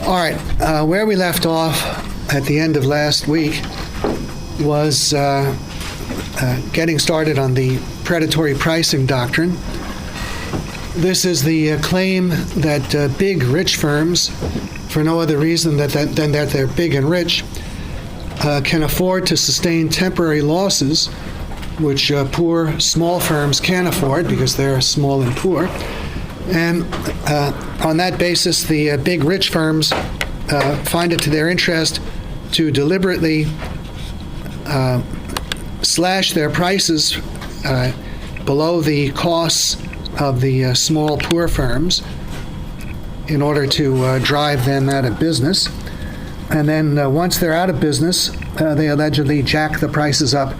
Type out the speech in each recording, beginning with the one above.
All right, where we left off at the end of last week was getting started on the predatory pricing doctrine. This is the claim that big, rich firms, for no other reason than that they're big and rich, can afford to sustain temporary losses, which poor, small firms can't afford because they're small and poor. And on that basis, the big, rich firms find it to their interest to deliberately slash their prices below the costs of the small, poor firms in order to drive them out of business. And then once they're out of business, they allegedly jack the prices up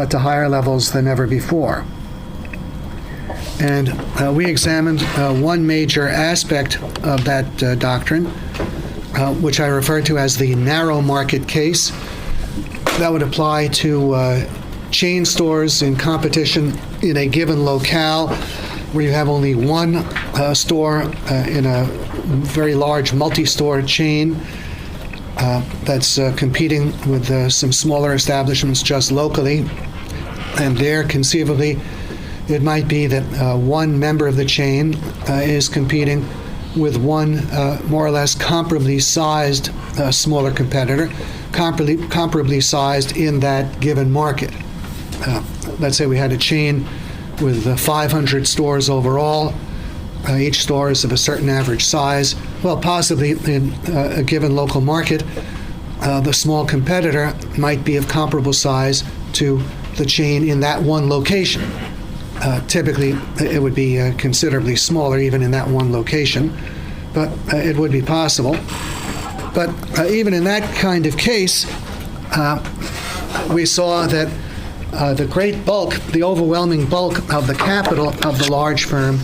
to higher levels than ever before. And we examined one major aspect of that doctrine, which I refer to as the narrow market case. That would apply to chain stores in competition in a given locale where you have only one store in a very large multi-store chain that's competing with some smaller establishments just locally. And there, conceivably, it might be that one member of the chain is competing with one more or less comparably sized smaller competitor, comparably sized in that given market. Let's say we had a chain with 500 stores overall. Each store is of a certain average size. Well, possibly in a given local market, the small competitor might be of comparable size to the chain in that one location. Typically, it would be considerably smaller even in that one location, but it would be possible. But even in that kind of case, we saw that the great bulk, the overwhelming bulk of the capital of the large firm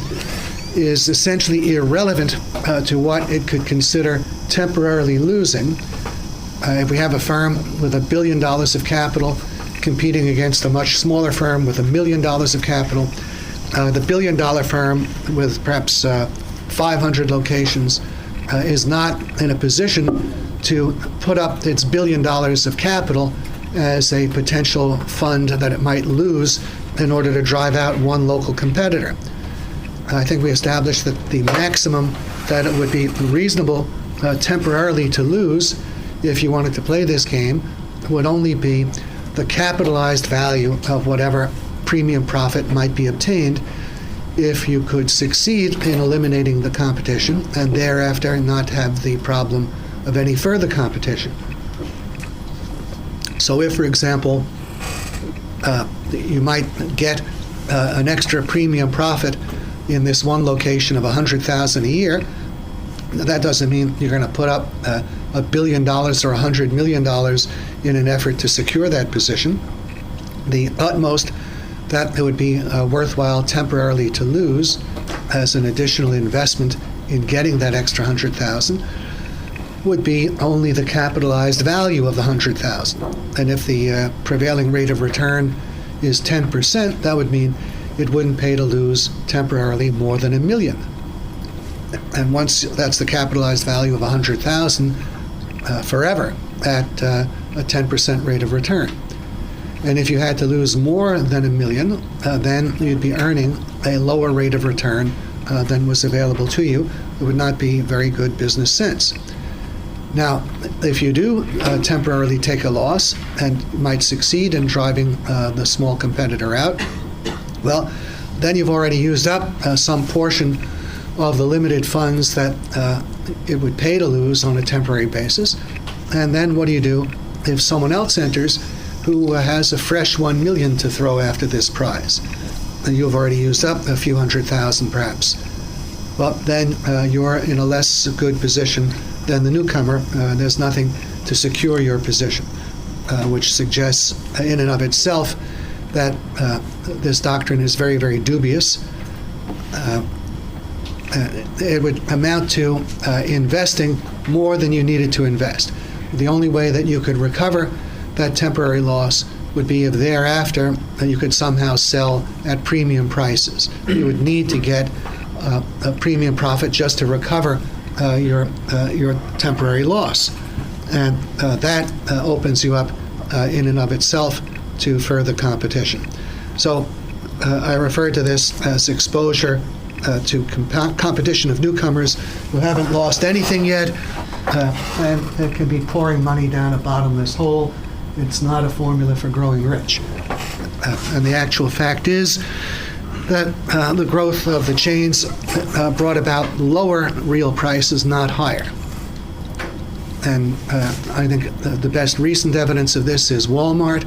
is essentially irrelevant to what it could consider temporarily losing. If we have a firm with $1 billion of capital competing against a much smaller firm with $1 million of capital, the billion-dollar firm with perhaps 500 locations is not in a position to put up its $1 billion of capital as a potential fund that it might lose in order to drive out one local competitor. I think we established that the maximum that it would be reasonable temporarily to lose if you wanted to play this game would only be the capitalized value of whatever premium profit might be obtained if you could succeed in eliminating the competition and thereafter not have the problem of any further competition. So if, for example, you might get an extra premium profit in this one location of $100,000 a year, that doesn't mean you're going to put up $1 billion or $100 million in an effort to secure that position. The utmost that it would be worthwhile temporarily to lose as an additional investment in getting that extra $100,000 would be only the capitalized value of the $100,000. And if the prevailing rate of return is 10%, that would mean it wouldn't pay to lose temporarily more than $1 million. And once that's the capitalized value of $100,000 forever at a 10% rate of return. And if you had to lose more than $1 million, then you'd be earning a lower rate of return than was available to you. It would not be very good business sense. Now, if you do temporarily take a loss and might succeed in driving the small competitor out, well, then you've already used up some portion of the limited funds that it would pay to lose on a temporary basis. And then what do you do if someone else enters who has a fresh $1 million to throw after this prize? And you've already used up a few $100,000 perhaps. Well, then you're in a less good position than the newcomer. There's nothing to secure your position, which suggests in and of itself that this doctrine is very, very dubious. It would amount to investing more than you needed to invest. The only way that you could recover that temporary loss would be if thereafter you could somehow sell at premium prices. You would need to get a premium profit just to recover your temporary loss. And that opens you up in and of itself to further competition. So I refer to this as exposure to competition of newcomers who haven't lost anything yet, and it can be pouring money down a bottomless hole. It's not a formula for growing rich. And the actual fact is that the growth of the chains brought about lower real prices, not higher. And I think the best recent evidence of this is Walmart.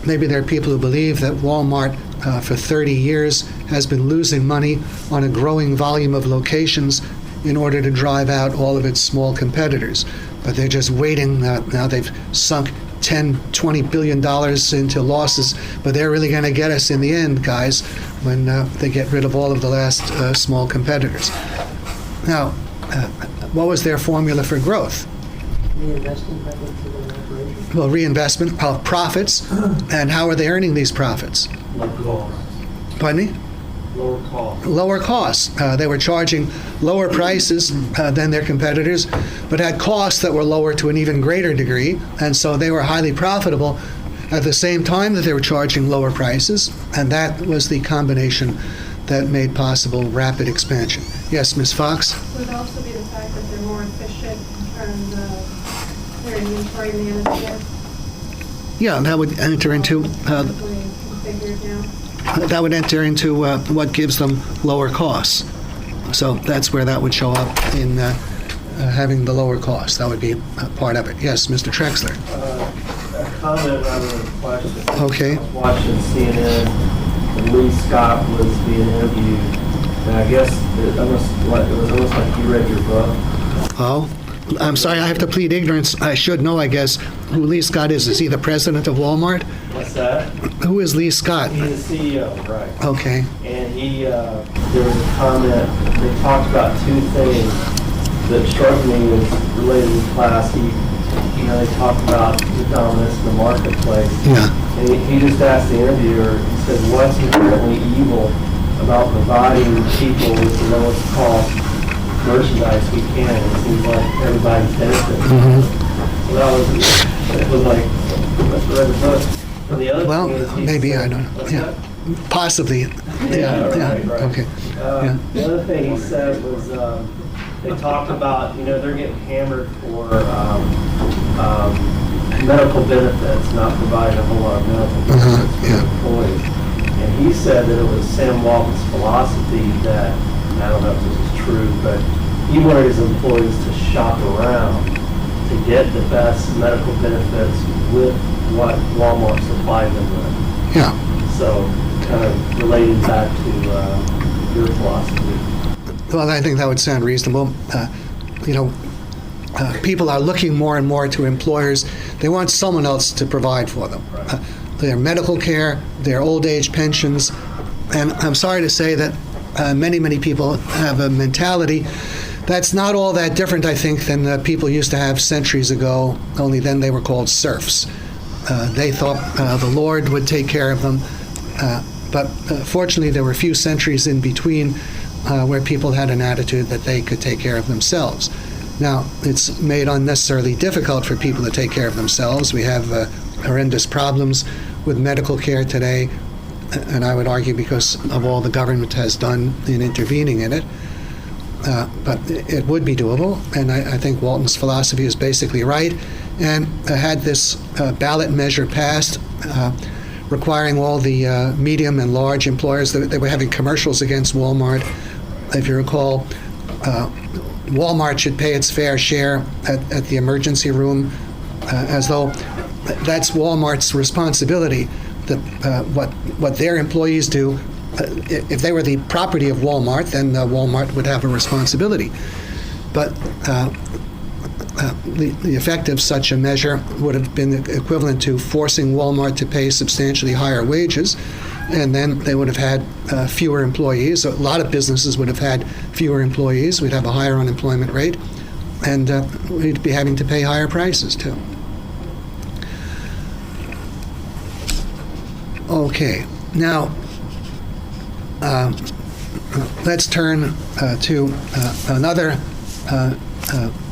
Maybe there are people who believe that Walmart for 30 years has been losing money on a growing volume of locations in order to drive out all of its small competitors. But they're just waiting. Now they've sunk $10-20 billion into losses, but they're really going to get us in the end, guys, when they get rid of all of the last small competitors. Now, what was their formula for growth? Reinvestment back into the operation? Well, reinvestment of profits, and how are they earning these profits? Low cost. Pardon me? Lower cost. Lower costs. They were charging lower prices than their competitors, but had costs that were lower to an even greater degree, and so they were highly profitable at the same time that they were charging lower prices, and that was the combination that made possible rapid expansion. Yes, Ms. Fox? Would it also be the fact that they're more efficient in terms of their inventory management? Yeah, that would enter into Configured now? that would enter into what gives them lower costs. So that's where that would show up in having the lower costs. That would be part of it. Yes, Mr. Trexler. A comment rather than a question. Okay. I was watching CNN, and Lee Scott was being interviewed, and I guess it was almost like you read your book. Oh, I'm sorry, I have to plead ignorance. I should know, I guess, who Lee Scott is. Is he the president of Walmart? What's that? Who is Lee Scott? He's the CEO, right? Okay. And there was a comment, they talked about two things that struck me as related to class. They talked about the dominance in the marketplace. Yeah. And he just asked the interviewer, he said, what's inherently evil about providing people with the lowest cost merchandise we can? It seems like everybody's benefiting. Mm-hmm. So it was like, let's read the book. And the other Well, thing is maybe, said, I don't know. what's Yeah. that? Possibly. Yeah. Right. Okay. Yeah. The other thing he said was they talked about, they're getting hammered for medical benefits, not providing a whole lot of medical benefits for yeah. employees. And he said that it was Sam Walton's philosophy that, I don't know if this is true, but he wanted his employees to shop around to get the best medical benefits with what Walmart supplied them with. Yeah. So, kind of relating back to your philosophy. Well, I think that would sound reasonable. People are looking more and more to employers. They want someone else to provide for them. Right. Their medical care, their old age pensions. And I'm sorry to say that many people have a mentality that's not all that different, I think, than people used to have centuries ago, only then they were called serfs. They thought the Lord would take care of them. But fortunately, there were a few centuries in between where people had an attitude that they could take care of themselves. Now, it's made unnecessarily difficult for people to take care of themselves. We have horrendous problems with medical care today, and I would argue because of all the government has done in intervening in it. But it would be doable, and I think Walton's philosophy is basically right. And had this ballot measure passed, requiring all the medium and large employers, they were having commercials against Walmart. If you recall, Walmart should pay its fair share at the emergency room, as though that's Walmart's responsibility. What their employees do, if they were the property of Walmart, then Walmart would have a responsibility. But the effect of such a measure would have been equivalent to forcing Walmart to pay substantially higher wages, and then they would have had fewer employees. So a lot of businesses would have had fewer employees. We'd have a higher unemployment rate, and we'd be having to pay higher prices too. Okay, now let's turn to another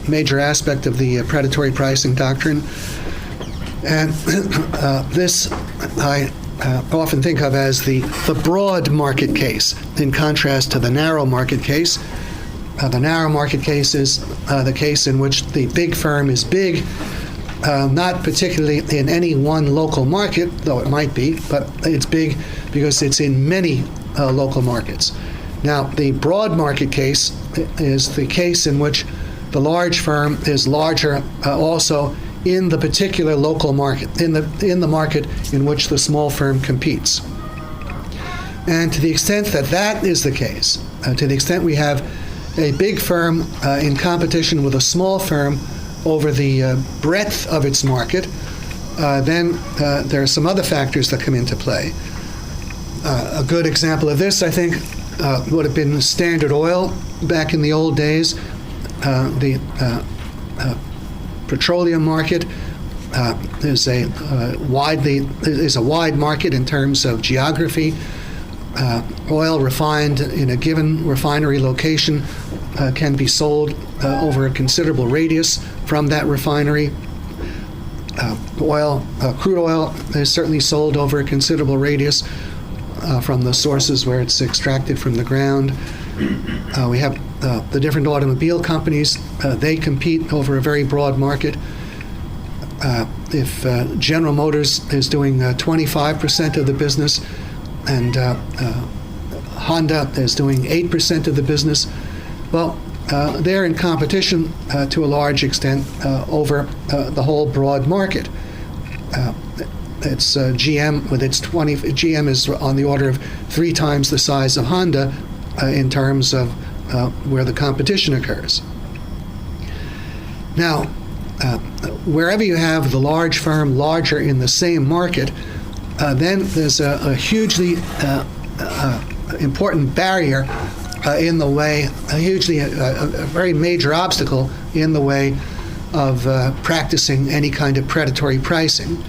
major aspect of the predatory pricing doctrine. And this I often think of as the broad market case, in contrast to the narrow market case. The narrow market case is the case in which the big firm is big, not particularly in any one local market, though it might be, but it's big because it's in many local markets. Now, the broad market case is the case in which the large firm is larger also in the particular local market, in the market in which the small firm competes. And to the extent that that is the case, to the extent we have a big firm in competition with a small firm over the breadth of its market, then there are some other factors that come into play. A good example of this, I think, would have been Standard Oil back in the old days. The petroleum market is a wide market in terms of geography. Oil refined in a given refinery location can be sold over a considerable radius from that refinery. Crude oil is certainly sold over a considerable radius from the sources where it's extracted from the ground. We have the different automobile companies. They compete over a very broad market. If General Motors is doing 25% of the business and Honda is doing 8% of the business, well, they're in competition to a large extent over the whole broad market. It's GM with its GM is on the order of 3 times the size of Honda in terms of where the competition occurs. Now, wherever you have the large firm larger in the same market, then there's a hugely important barrier in the way, a very major obstacle in the way of practicing any kind of predatory pricing.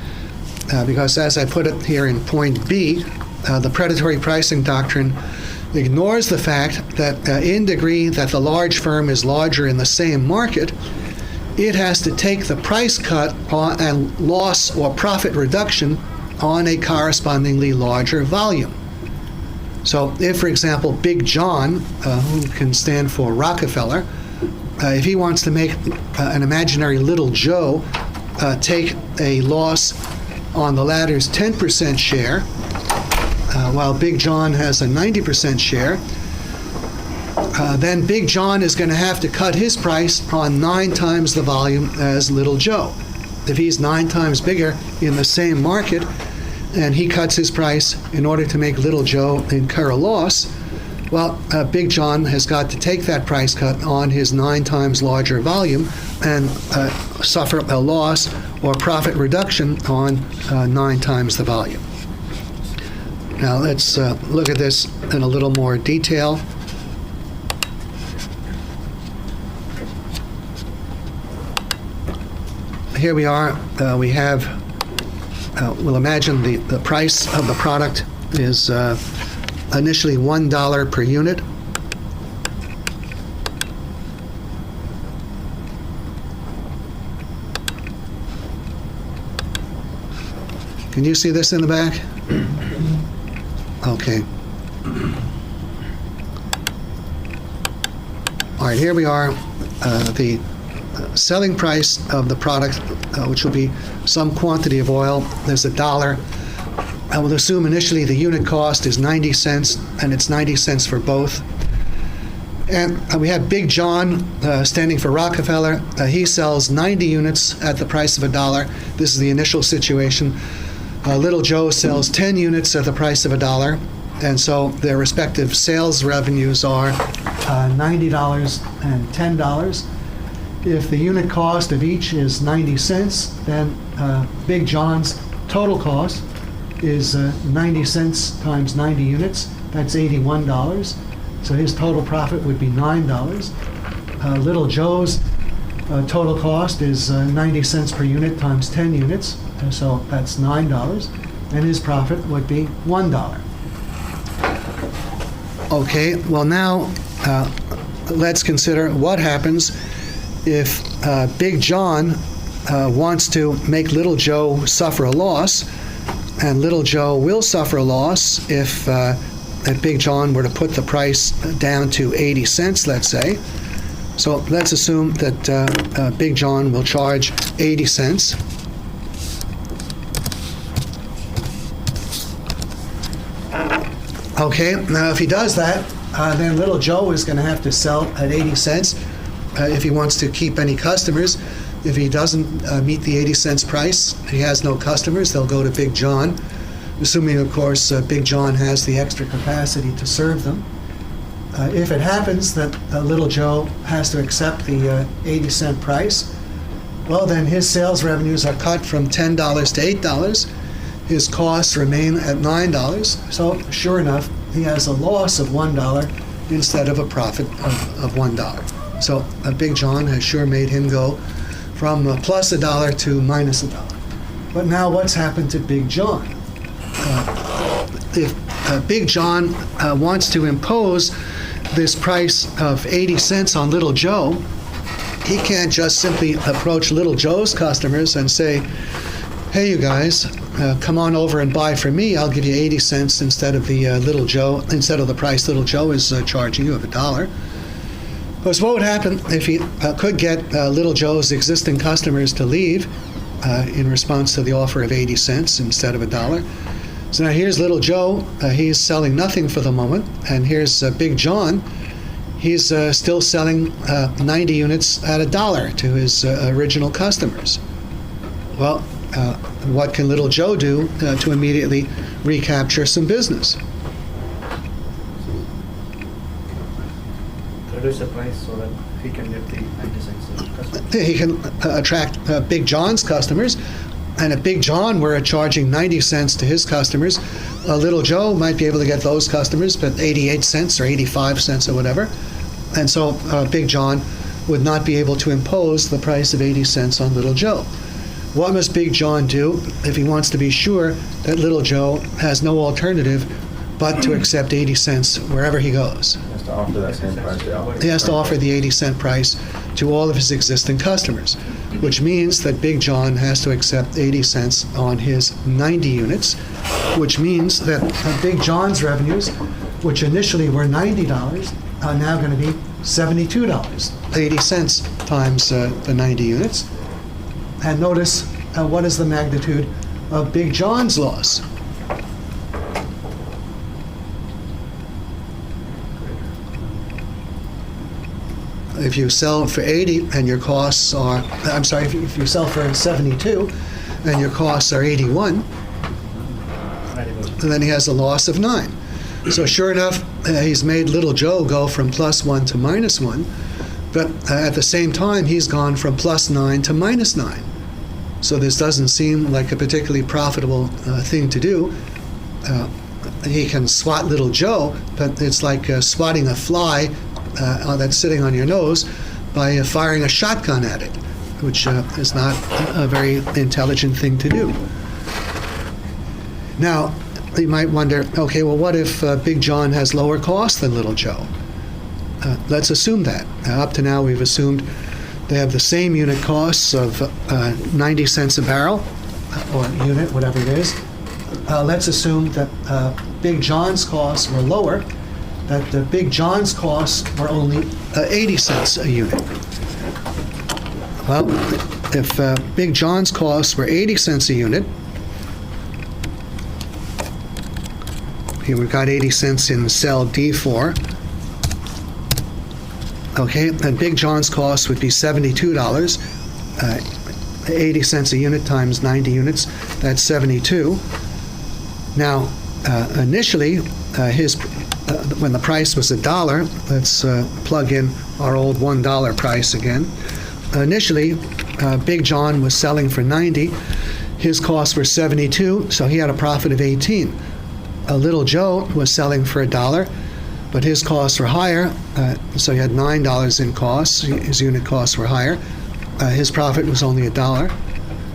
Because as I put it here in point B, the predatory pricing doctrine ignores the fact that in degree that the large firm is larger in the same market, it has to take the price cut and loss or profit reduction on a correspondingly larger volume. So if, for example, Big John, who can stand for Rockefeller, if he wants to make an imaginary Little Joe take a loss on the latter's 10% share, while Big John has a 90% share, then Big John is going to have to cut his price on 9 times the volume as Little Joe. If he's 9 times bigger in the same market, and he cuts his price in order to make Little Joe incur a loss, well, Big John has got to take that price cut on his 9 times larger volume and suffer a loss or profit reduction on 9 times the volume. Now let's look at this in a little more detail. Here we are. We have, we'll imagine the price of the product is initially $1 per unit. Can you see this in the back? Okay. All right, here we are. The selling price of the product, which will be some quantity of oil, there's $1. I will assume initially the unit cost is 90 cents, and it's 90 cents for both. And we have Big John standing for Rockefeller. He sells 90 units at the price of $1. This is the initial situation. Little Joe sells 10 units at the price of $1. And so their respective sales revenues are $90 and $10. If the unit cost of each is 90 cents, then Big John's total cost is 90 cents times 90 units. That's $81. So his total profit would be $9. Little Joe's total cost is 90 cents per unit times 10 units. So that's $9. And his profit would be $1. Okay, well now, let's consider what happens if Big John wants to make Little Joe suffer a loss, and Little Joe will suffer a loss if Big John were to put the price down to 80 cents, let's say. So let's assume that Big John will charge 80 cents. Okay, now if he does that, then Little Joe is going to have to sell at 80 cents if he wants to keep any customers. If he doesn't meet the 80 cents price, he has no customers, they'll go to Big John, assuming, of course, Big John has the extra capacity to serve them. If it happens that Little Joe has to accept the 80 cent price, well, then his sales revenues are cut from $10 to $8. His costs remain at $9. So sure enough, he has a loss of $1 instead of a profit of $1. So Big John has sure made him go from plus $1 to minus $1. But now what's happened to Big John? If Big John wants to impose this price of 80 cents on Little Joe, he can't just simply approach Little Joe's customers and say, hey, you guys, come on over and buy from me. I'll give you 80 cents instead of the price Little Joe is charging you of $1. Because what would happen if he could get Little Joe's existing customers to leave in response to the offer of 80 cents instead of $1? So now here's Little Joe. He's selling nothing for the moment. And here's Big John. He's still selling 90 units at $1 to his original customers. Well, what can Little Joe do to immediately recapture some business? Reduce the price so that he can get the 90 cents customer. He can attract Big John's customers, and if Big John were charging 90 cents to his customers, Little Joe might be able to get those customers but 88 cents or 85 cents or whatever, and so Big John would not be able to impose the price of 80 cents on Little Joe. What must Big John do if he wants to be sure that Little Joe has no alternative but to accept 80 cents wherever he goes? He has to offer that same price. He has to offer the 80 cent price to all of his existing customers, which means that Big John has to accept 80 cents on his 90 units, which means that Big John's revenues, which initially were $90, are now going to be $72, 80 cents times the 90 units. And notice what is the magnitude of Big John's loss. If you sell for 80 and your costs are, if you sell for 72 and your costs are 81, then he has a loss of 9. So sure enough, he's made Little Joe go from +1 to -1, but at the same time, he's gone from +9 to -9. So this doesn't seem like a particularly profitable thing to do. He can swat Little Joe, but it's like swatting a fly that's sitting on your nose by firing a shotgun at it, which is not a very intelligent thing to do. Now, you might wonder, okay, well, what if Big John has lower costs than Little Joe? Let's assume that. Up to now, we've assumed they have the same unit costs of 90 cents a barrel, or unit, whatever it is. Let's assume that Big John's costs were lower, that Big John's costs were only 80 cents a unit. Well, if Big John's costs were 80 cents a unit, here we've got 80 cents in cell D4. Okay, and Big John's costs would be $72. 80 cents a unit times 90 units, that's 72. Now, initially, when the price was $1, let's plug in our old $1 price again. Initially, Big John was selling for 90. His costs were 72, so he had a profit of 18. Little Joe was selling for $1, but his costs were higher, so he had $9 in costs. His unit costs were higher. His profit was only $1.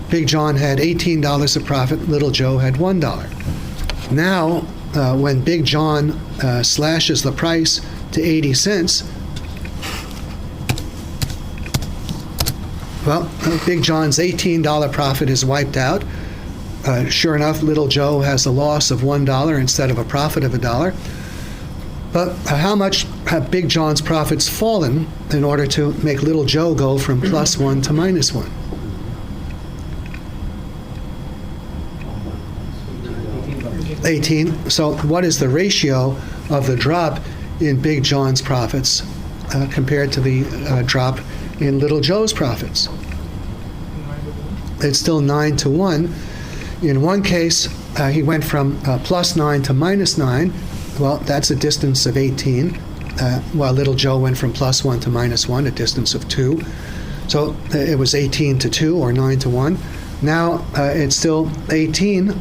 Big John had $18 of profit. Little Joe had $1. Now, when Big John slashes the price to 80 cents, well, Big John's $18 profit is wiped out. Sure enough, Little Joe has a loss of $1 instead of a profit of $1. But how much have Big John's profits fallen in order to make Little Joe go from +1 to -1? 18. So what is the ratio of the drop in Big John's profits compared to the drop in Little Joe's profits? It's still 9 to 1. In one case, he went from +9 to -9. Well, that's a distance of 18, while Little Joe went from +1 to -1, a distance of 2. So it was 18 to 2 or 9 to 1. Now it's still 18,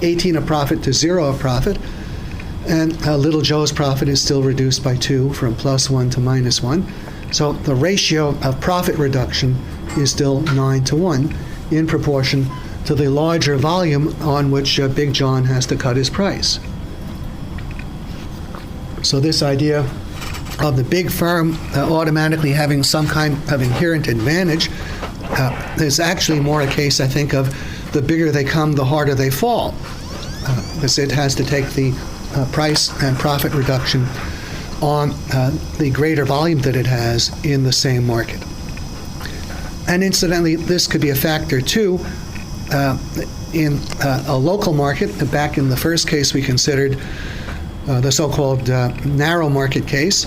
18 a profit to 0 a profit, and Little Joe's profit is still reduced by 2 from +1 to -1. So the ratio of profit reduction is still 9 to 1 in proportion to the larger volume on which Big John has to cut his price. So this idea of the big firm automatically having some kind of inherent advantage is actually more a case, I think, of the bigger they come, the harder they fall, because it has to take the price and profit reduction on the greater volume that it has in the same market. And incidentally, this could be a factor too in a local market. Back in the first case we considered, the so-called narrow market case.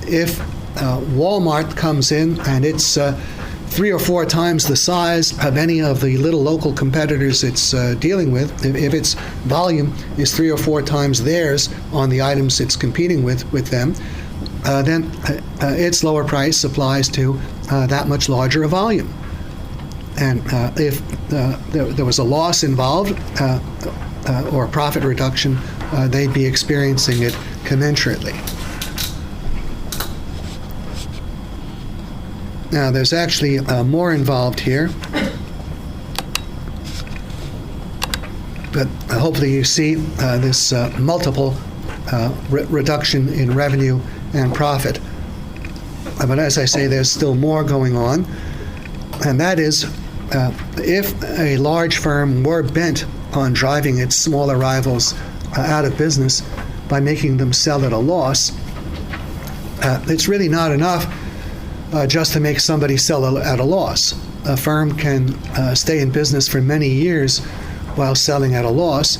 If Walmart comes in and it's 3 or 4 times the size of any of the little local competitors it's dealing with, if its volume is 3 or 4 times theirs on the items it's competing with them, then its lower price applies to that much larger a volume. And if there was a loss involved or a profit reduction, they'd be experiencing it commensurately. Now, there's actually more involved here, but hopefully you see this multiple reduction in revenue and profit. But as I say, there's still more going on, and that is if a large firm were bent on driving its smaller rivals out of business by making them sell at a loss, it's really not enough just to make somebody sell at a loss. A firm can stay in business for many years while selling at a loss,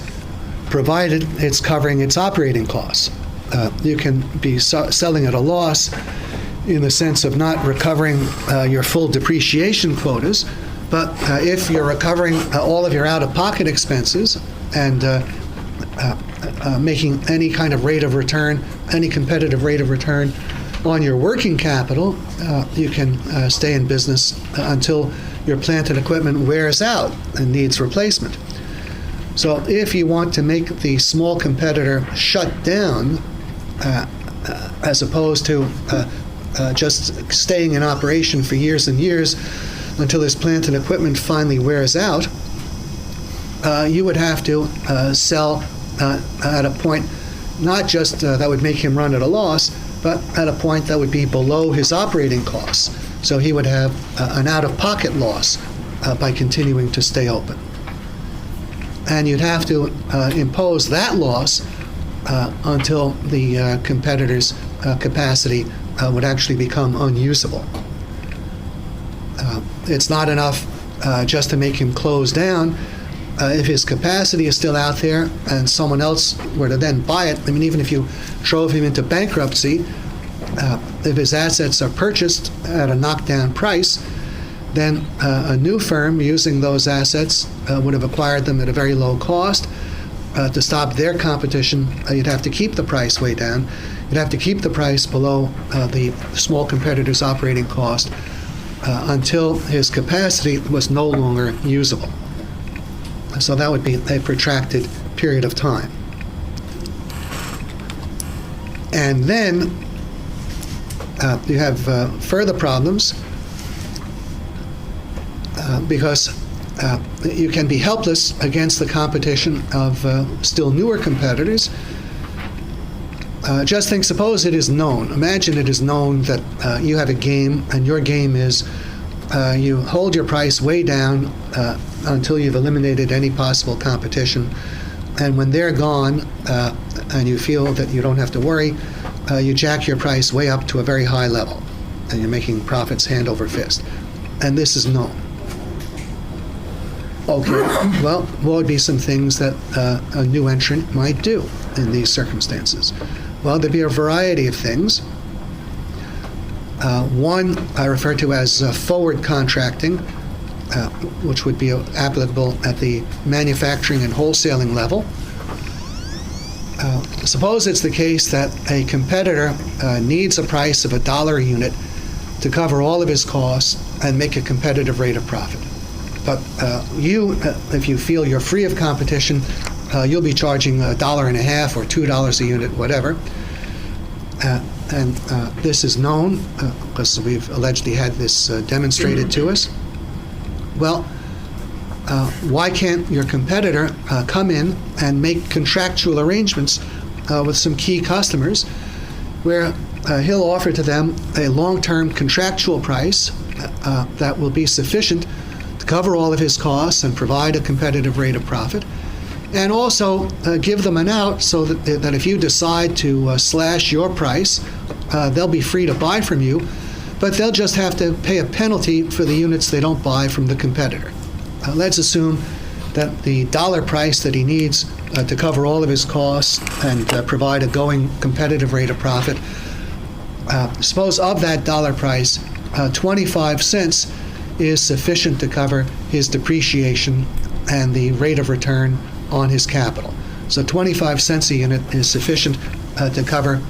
provided it's covering its operating costs. You can be selling at a loss in the sense of not recovering your full depreciation quotas, but if you're recovering all of your out-of-pocket expenses and making any kind of rate of return, any competitive rate of return on your working capital, you can stay in business until your plant and equipment wears out and needs replacement. So if you want to make the small competitor shut down, as opposed to just staying in operation for years and years until his plant and equipment finally wears out, you would have to sell at a point not just that would make him run at a loss, but at a point that would be below his operating costs. So he would have an out-of-pocket loss by continuing to stay open. And you'd have to impose that loss until the competitor's capacity would actually become unusable. It's not enough just to make him close down. If his capacity is still out there and someone else were to then buy it, I mean, even if you drove him into bankruptcy, if his assets are purchased at a knockdown price, then a new firm using those assets would have acquired them at a very low cost. To stop their competition, you'd have to keep the price way down. You'd have to keep the price below the small competitor's operating cost until his capacity was no longer usable. So that would be a protracted period of time. And then you have further problems because You can be helpless against the competition of still newer competitors. Just think, suppose it is known. Imagine it is known that you have a game, and your game is you hold your price way down until you've eliminated any possible competition. And when they're gone, and you feel that you don't have to worry, you jack your price way up to a very high level, and you're making profits hand over fist. And this is known. Okay, well, what would be some things that a new entrant might do in these circumstances? Well, there'd be a variety of things. One I refer to as forward contracting, which would be applicable at the manufacturing and wholesaling level. Suppose it's the case that a competitor needs a price of $1 a unit to cover all of his costs and make a competitive rate of profit. But you, if you feel you're free of competition, you'll be charging $1.50 or $2 a unit, whatever. And this is known because we've allegedly had this demonstrated to us. Well, why can't your competitor come in and make contractual arrangements with some key customers where he'll offer to them a long-term contractual price that will be sufficient to cover all of his costs and provide a competitive rate of profit, and also give them an out so that if you decide to slash your price, they'll be free to buy from you, but they'll just have to pay a penalty for the units they don't buy from the competitor. Let's assume that the dollar price that he needs to cover all of his costs and provide a going competitive rate of profit, suppose of that dollar price, 25 cents is sufficient to cover his depreciation and the rate of return on his capital. So 25 cents a unit is sufficient to cover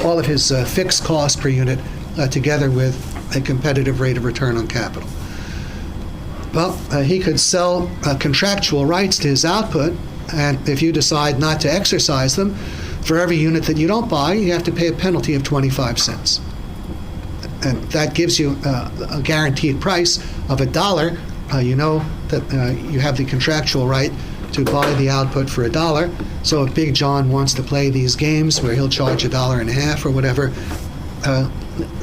all of his fixed costs per unit together with a competitive rate of return on capital. Well, he could sell contractual rights to his output, and if you decide not to exercise them, for every unit that you don't buy, you have to pay a penalty of 25 cents. And that gives you a guaranteed price of $1. You know that you have the contractual right to buy the output for $1. So if Big John wants to play these games where he'll charge $1.50 or whatever,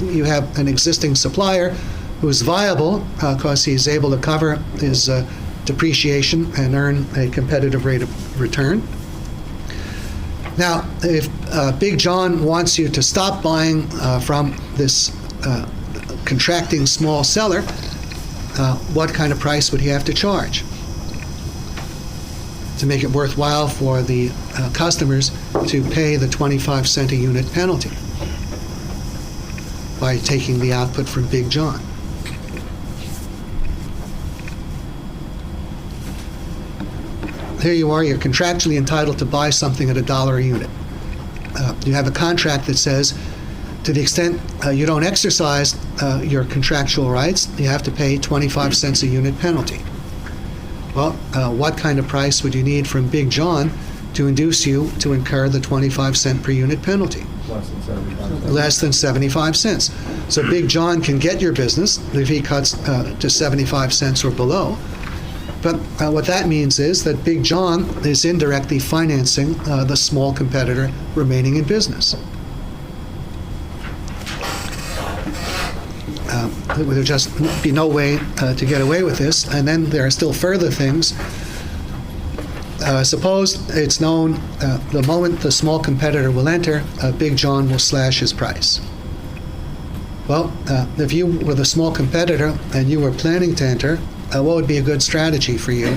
you have an existing supplier who's viable because he's able to cover his depreciation and earn a competitive rate of return. Now, if Big John wants you to stop buying from this contracting small seller, what kind of price would he have to charge to make it worthwhile for the customers to pay the 25 cent a unit penalty by taking the output from Big John? Here you are, you're contractually entitled to buy something at $1 a unit. You have a contract that says, to the extent you don't exercise your contractual rights, you have to pay 25 cents a unit penalty. Well, what kind of price would you need from Big John to induce you to incur the 25 cent per unit penalty? Less than 75 cents. So Big John can get your business if he cuts to 75 cents or below. But what that means is that Big John is indirectly financing the small competitor remaining in business. There would just be no way to get away with this. And then there are still further things. Suppose it's known the moment the small competitor will enter, Big John will slash his price. Well, if you were the small competitor and you were planning to enter, what would be a good strategy for you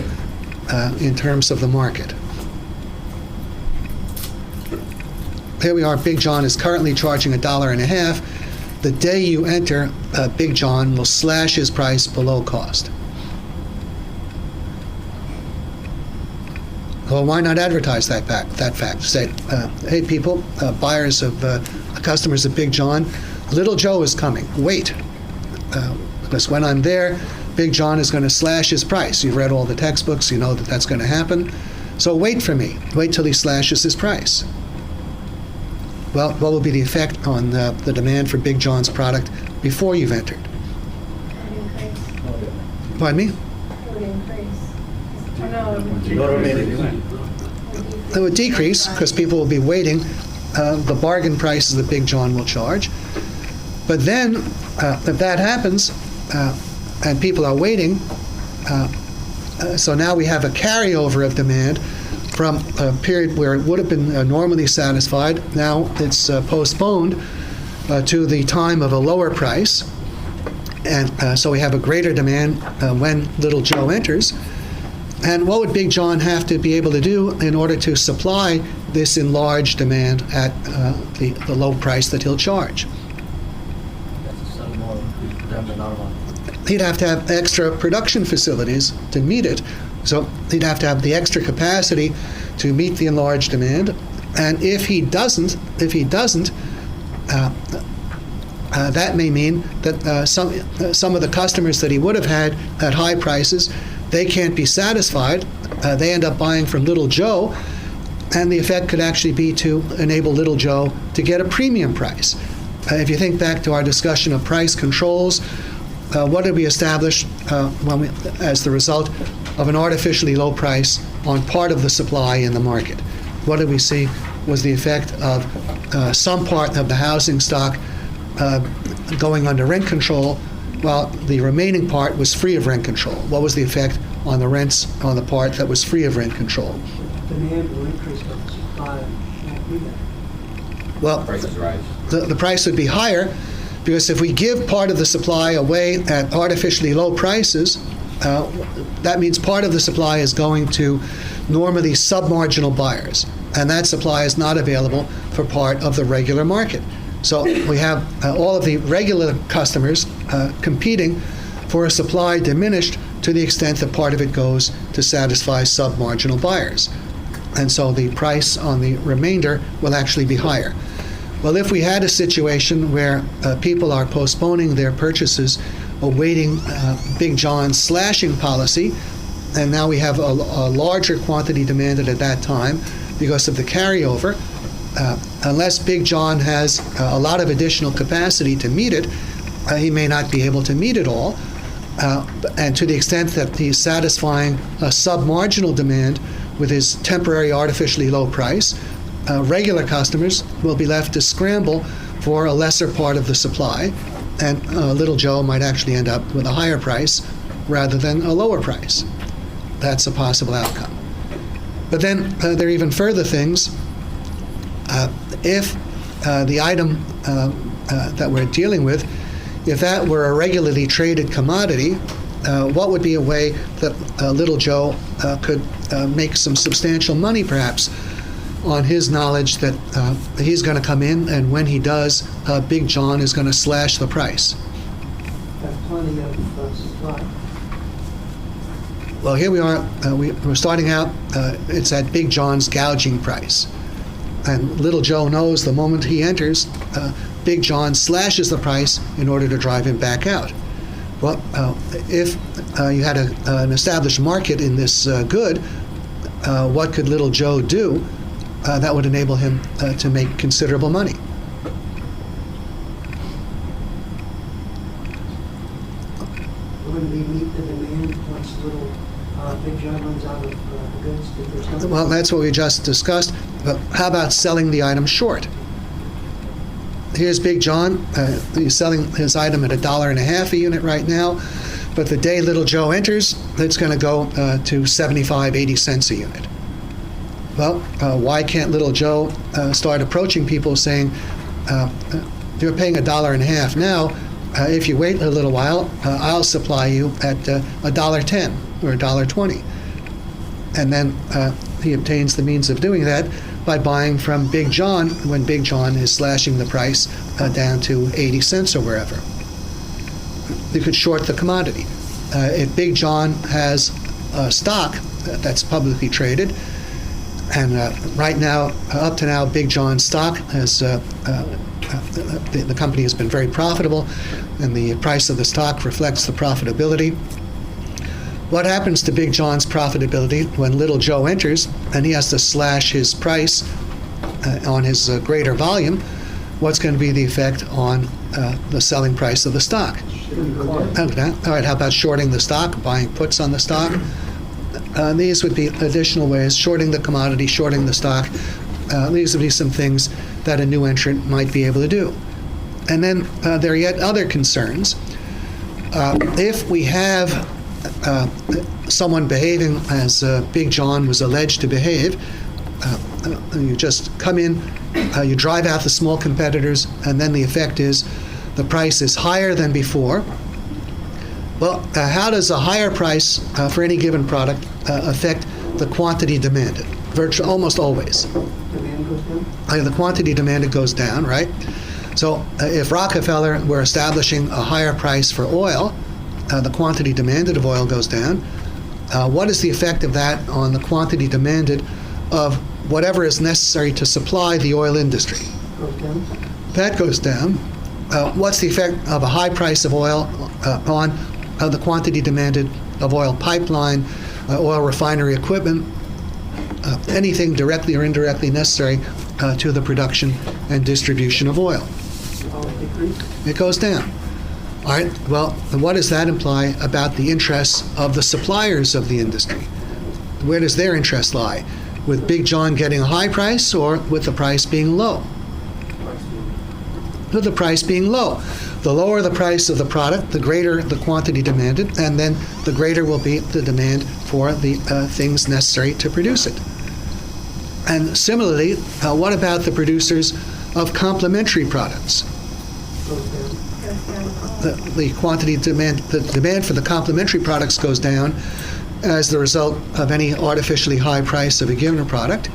in terms of the market? Here we are, Big John is currently charging $1.50. The day you enter, Big John will slash his price below cost. Well, why not advertise that fact? Say, hey people, buyers of customers of Big John, Little Joe is coming. Wait, because when I'm there, Big John is going to slash his price. You've read all the textbooks, you know that that's going to happen. So wait for me. Wait till he slashes his price. Well, what will be the effect on the demand for Big John's product before you've entered? Pardon me? It would increase. Or no, it would You know what I mean? decrease. It would decrease because people will be waiting the bargain prices that Big John will charge. But then, if that happens, and people are waiting, so now we have a carryover of demand from a period where it would have been normally satisfied. Now it's postponed to the time of a lower price. And so we have a greater demand when Little Joe enters. And what would Big John have to be able to do in order to supply this enlarged demand at the low price that he'll charge? He'd have to have extra production facilities to meet it. So he'd have to have the extra capacity to meet the enlarged demand. And if he doesn't, that may mean that some of the customers that he would have had at high prices, they can't be satisfied. They end up buying from Little Joe, and the effect could actually be to enable Little Joe to get a premium price. If you think back to our discussion of price controls, what did we establish as the result of an artificially low price on part of the supply in the market? What did we see was the effect of some part of the housing stock going under rent control, while the remaining part was free of rent control. What was the effect on the rents on the part that was free of rent control? Demand will increase, but the supply won't be there. Well, Prices rise. the price would be higher because if we give part of the supply away at artificially low prices, that means part of the supply is going to normally submarginal buyers, and that supply is not available for part of the regular market. So we have all of the regular customers competing for a supply diminished to the extent that part of it goes to satisfy submarginal buyers. And so the price on the remainder will actually be higher. Well, if we had a situation where people are postponing their purchases, awaiting Big John's slashing policy, and now we have a larger quantity demanded at that time because of the carryover, unless Big John has a lot of additional capacity to meet it, he may not be able to meet it all. And to the extent that he's satisfying a submarginal demand with his temporary artificially low price, regular customers will be left to scramble for a lesser part of the supply, and Little Joe might actually end up with a higher price rather than a lower price. That's a possible outcome. But then there are even further things. If the item that we're dealing with, if that were a regularly traded commodity, what would be a way that Little Joe could make some substantial money, perhaps, on his knowledge that he's going to come in, and when he does, Big John is going to slash the price? Have plenty of supply. Well, here we are. We're starting out. It's at Big John's gouging price. And Little Joe knows the moment he enters, Big John slashes the price in order to drive him back out. Well, if you had an established market in this good, what could Little Joe do that would enable him to make considerable money? Wouldn't we meet the demand once Big John runs out of the goods that they're selling? Well, that's what we just discussed. But how about selling the item short? Here's Big John. He's selling his item at $1.50 a unit right now. But the day Little Joe enters, it's going to go to 75, 80 cents a unit. Well, why can't Little Joe start approaching people saying, you're paying $1.50 now. If you wait a little while, I'll supply you at $1.10 or $1.20. And then he obtains the means of doing that by buying from Big John when Big John is slashing the price down to 80 cents or wherever. You could short the commodity. If Big John has stock that's publicly traded, and right now, up to now, Big John's stock has, the company has been very profitable, and the price of the stock reflects the profitability. What happens to Big John's profitability when Little Joe enters and he has to slash his price on his greater volume? what's going to be the effect on the selling price of the stock? Okay. All right, how about shorting the stock, buying puts on the stock? These would be additional ways, shorting the commodity, shorting the stock. These would be some things that a new entrant might be able to do. And then there are yet other concerns. If we have someone behaving as Big John was alleged to behave, you just come in, you drive out the small competitors, and then the effect is the price is higher than before. Well, how does a higher price for any given product affect the quantity demanded? Virtually, almost always. Demand goes down? The quantity demanded goes down, right? So if Rockefeller were establishing a higher price for oil, the quantity demanded of oil goes down. What is the effect of that on the quantity demanded of whatever is necessary to supply the oil industry? Goes down? That goes down. What's the effect of a high price of oil on the quantity demanded of oil pipeline, oil refinery equipment, anything directly or indirectly necessary to the production and distribution of oil? Decrease? It goes down. All right, well, what does that imply about the interests of the suppliers of the industry? Where does their interest lie? With Big John getting a high price or with the price being low? With the price being low. The lower the price of the product, the greater the quantity demanded, and then the greater will be the demand for the things necessary to produce it. And similarly, what about the producers of complementary products? Goes down. The quantity demand, the demand for the complementary products goes down as the result of any artificially high price of a given product.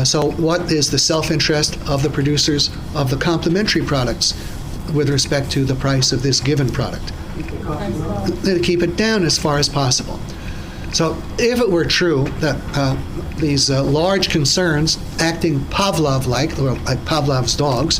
So what is the self-interest of the producers of the complementary products with respect to the price of this given product? Keep the cost low. To keep it down as far as possible. So if it were true that these large concerns acting Pavlov-like, or like Pavlov's dogs,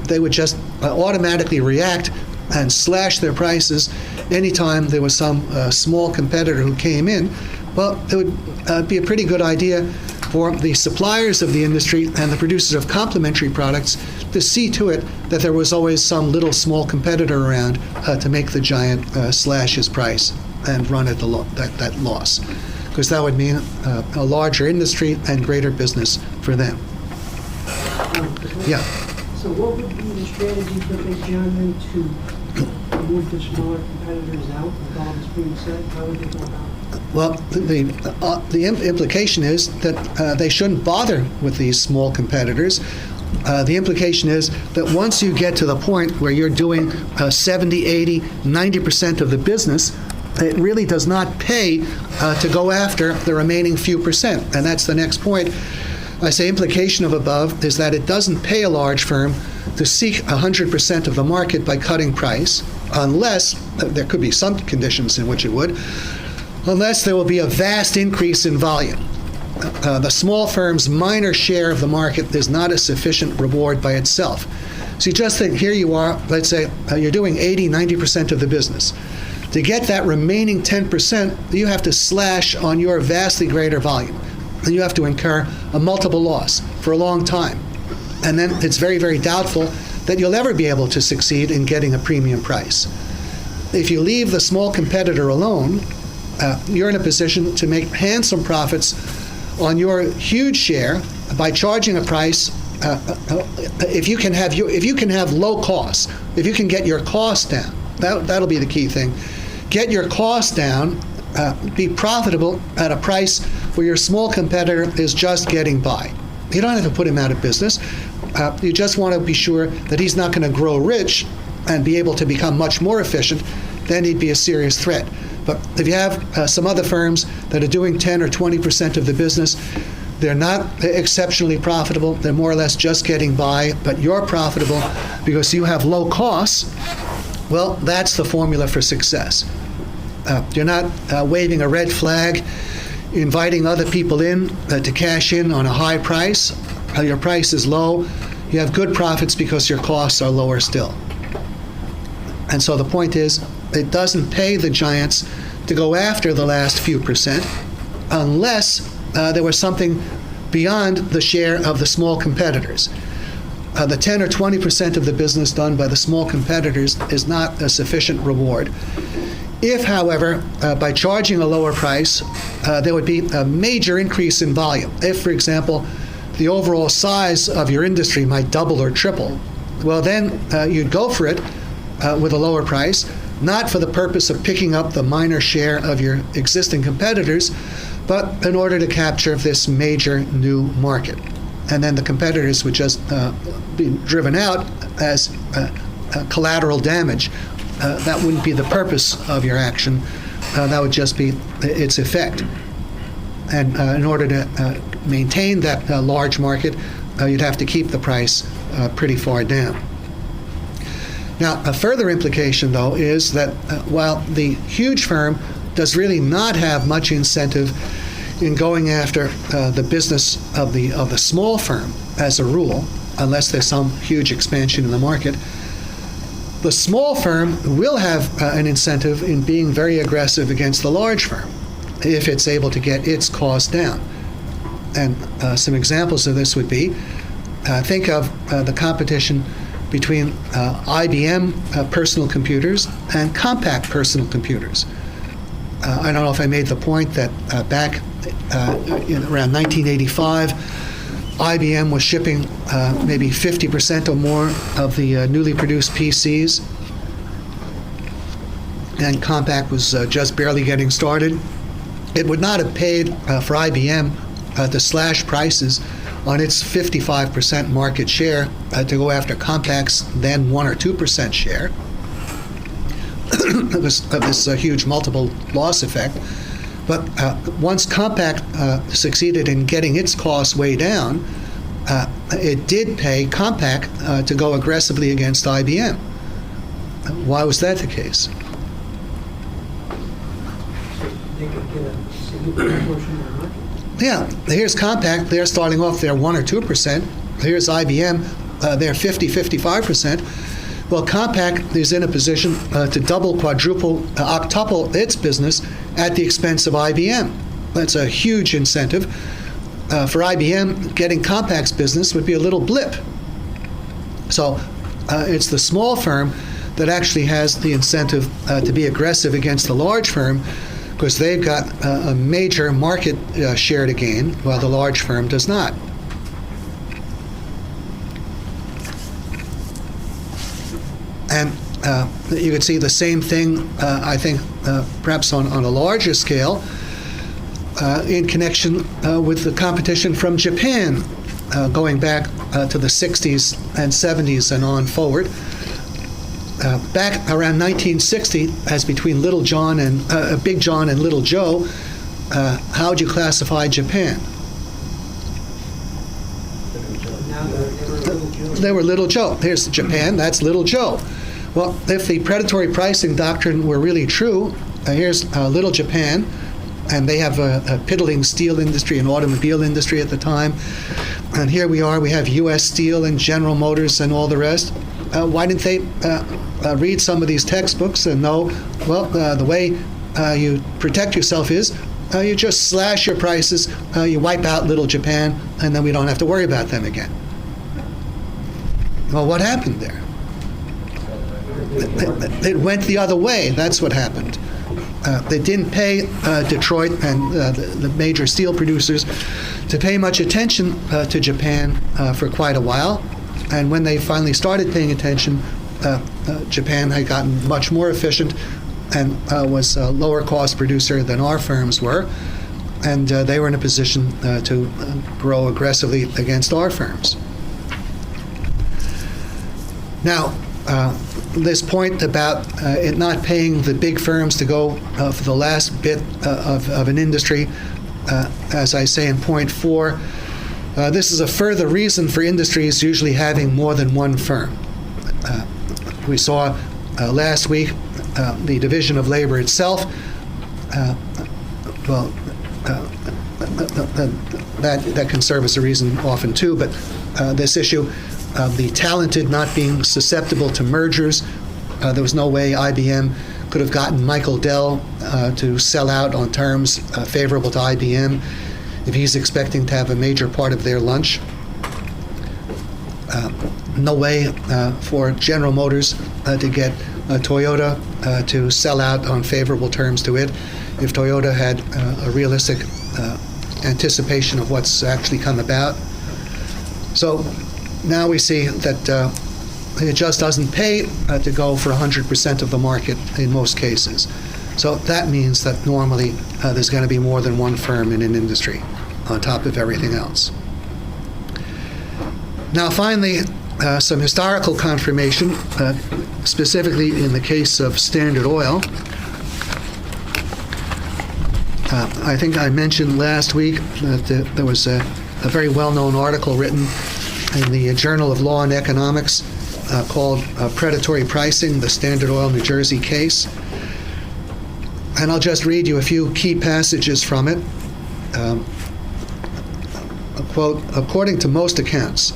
they would just automatically react and slash their prices anytime there was some small competitor who came in, well, it would be a pretty good idea for the suppliers of the industry and the producers of complementary products to see to it that there was always some little small competitor around to make the giant slash his price and run at that loss. Because that would mean a larger industry and greater business for them. Yeah. So what would be the strategy for Big John then to move the smaller competitors out with all this being said? How would they go about it? Well, the implication is that they shouldn't bother with these small competitors. The implication is that once you get to the point where you're doing 70, 80, 90% of the business, it really does not pay to go after the remaining few percent. And that's the next point. I say implication of above is that it doesn't pay a large firm to seek 100% of the market by cutting price, unless, there could be some conditions in which it would, unless there will be a vast increase in volume. The small firm's minor share of the market is not a sufficient reward by itself. So you just think, here you are, let's say you're doing 80, 90% of the business. To get that remaining 10%, you have to slash on your vastly greater volume. And you have to incur a multiple loss for a long time. And then it's very, very doubtful that you'll ever be able to succeed in getting a premium price. If you leave the small competitor alone, you're in a position to make handsome profits on your huge share by charging a price. If you can have low costs, if you can get your costs down, that'll be the key thing. Get your costs down, be profitable at a price where your small competitor is just getting by. You don't have to put him out of business. You just want to be sure that he's not going to grow rich and be able to become much more efficient. Then he'd be a serious threat. But if you have some other firms that are doing 10 or 20% of the business, they're not exceptionally profitable. They're more or less just getting by, but you're profitable because you have low costs. Well, that's the formula for success. You're not waving a red flag, inviting other people in to cash in on a high price. Your price is low. You have good profits because your costs are lower still. And so the point is, it doesn't pay the giants to go after the last few percent unless there was something beyond the share of the small competitors. the 10 or 20% of the business done by the small competitors is not a sufficient reward. If, however, by charging a lower price, there would be a major increase in volume. If, for example, the overall size of your industry might double or triple, well, then you'd go for it with a lower price, not for the purpose of picking up the minor share of your existing competitors, but in order to capture this major new market. And then the competitors would just be driven out as collateral damage. That wouldn't be the purpose of your action. That would just be its effect. And in order to maintain that large market, you'd have to keep the price pretty far down. Now, a further implication, though, is that while the huge firm does really not have much incentive in going after the business of the small firm as a rule, unless there's some huge expansion in the market, the small firm will have an incentive in being very aggressive against the large firm if it's able to get its cost down. And some examples of this would be, think of the competition between IBM personal computers and Compaq personal computers. I don't know if I made the point that back around 1985, IBM was shipping maybe 50% or more of the newly produced PCs, and Compaq was just barely getting started. It would not have paid for IBM to slash prices on its 55% market share to go after Compaq's then 1 or 2% share of this huge multiple loss effect. But once Compaq succeeded in getting its costs way down, it did pay Compaq to go aggressively against IBM. Why was that the case? They could get a significant portion of the market. Yeah, here's Compaq, they're starting off their 1 or 2%. Here's IBM, they're 55%. Well, Compaq is in a position to double, quadruple, octuple its business at the expense of IBM. That's a huge incentive. For IBM, getting Compaq's business would be a little blip. So it's the small firm that actually has the incentive to be aggressive against the large firm, because they've got a major market share to gain, while the large firm does not. And you could see the same thing, I think, perhaps on a larger scale, in connection with the competition from Japan, going back to the 60s and 70s and on forward. Back around 1960, as between Little John and Big John and Little Joe, how would you classify Japan? Now they were Little Joe. They were Little Joe. Here's Japan, that's Little Joe. Well, if the predatory pricing doctrine were really true, here's Little Japan, and they have a piddling steel industry and automobile industry at the time. And here we are, we have U.S. Steel and General Motors and all the rest. Why didn't they read some of these textbooks and know, well, the way you protect yourself is you just slash your prices, you wipe out Little Japan, and then we don't have to worry about them again. Well, what happened there? It went the other way. That's what happened. They didn't pay Detroit and the major steel producers to pay much attention to Japan for quite a while. And when they finally started paying attention, Japan had gotten much more efficient and was a lower cost producer than our firms were. And they were in a position to grow aggressively against our firms. Now, this point about it not paying the big firms to go for the last bit of an industry, as I say in point 4, this is a further reason for industries usually having more than one firm. We saw last week the division of labor itself. That can serve as a reason often too, but this issue of the talented not being susceptible to mergers, there was no way IBM could have gotten Michael Dell to sell out on terms favorable to IBM if he's expecting to have a major part of their lunch. no way for General Motors to get Toyota to sell out on favorable terms to it if Toyota had a realistic anticipation of what's actually come about. So now we see that it just doesn't pay to go for 100% of the market in most cases. So that means that normally there's going to be more than one firm in an industry on top of everything else. Now finally, some historical confirmation, specifically in the case of Standard Oil. I think I mentioned last week that there was a very well-known article written in the Journal of Law and Economics called Predatory Pricing, the Standard Oil New Jersey Case. And I'll just read you a few key passages from it. Quote, according to most accounts,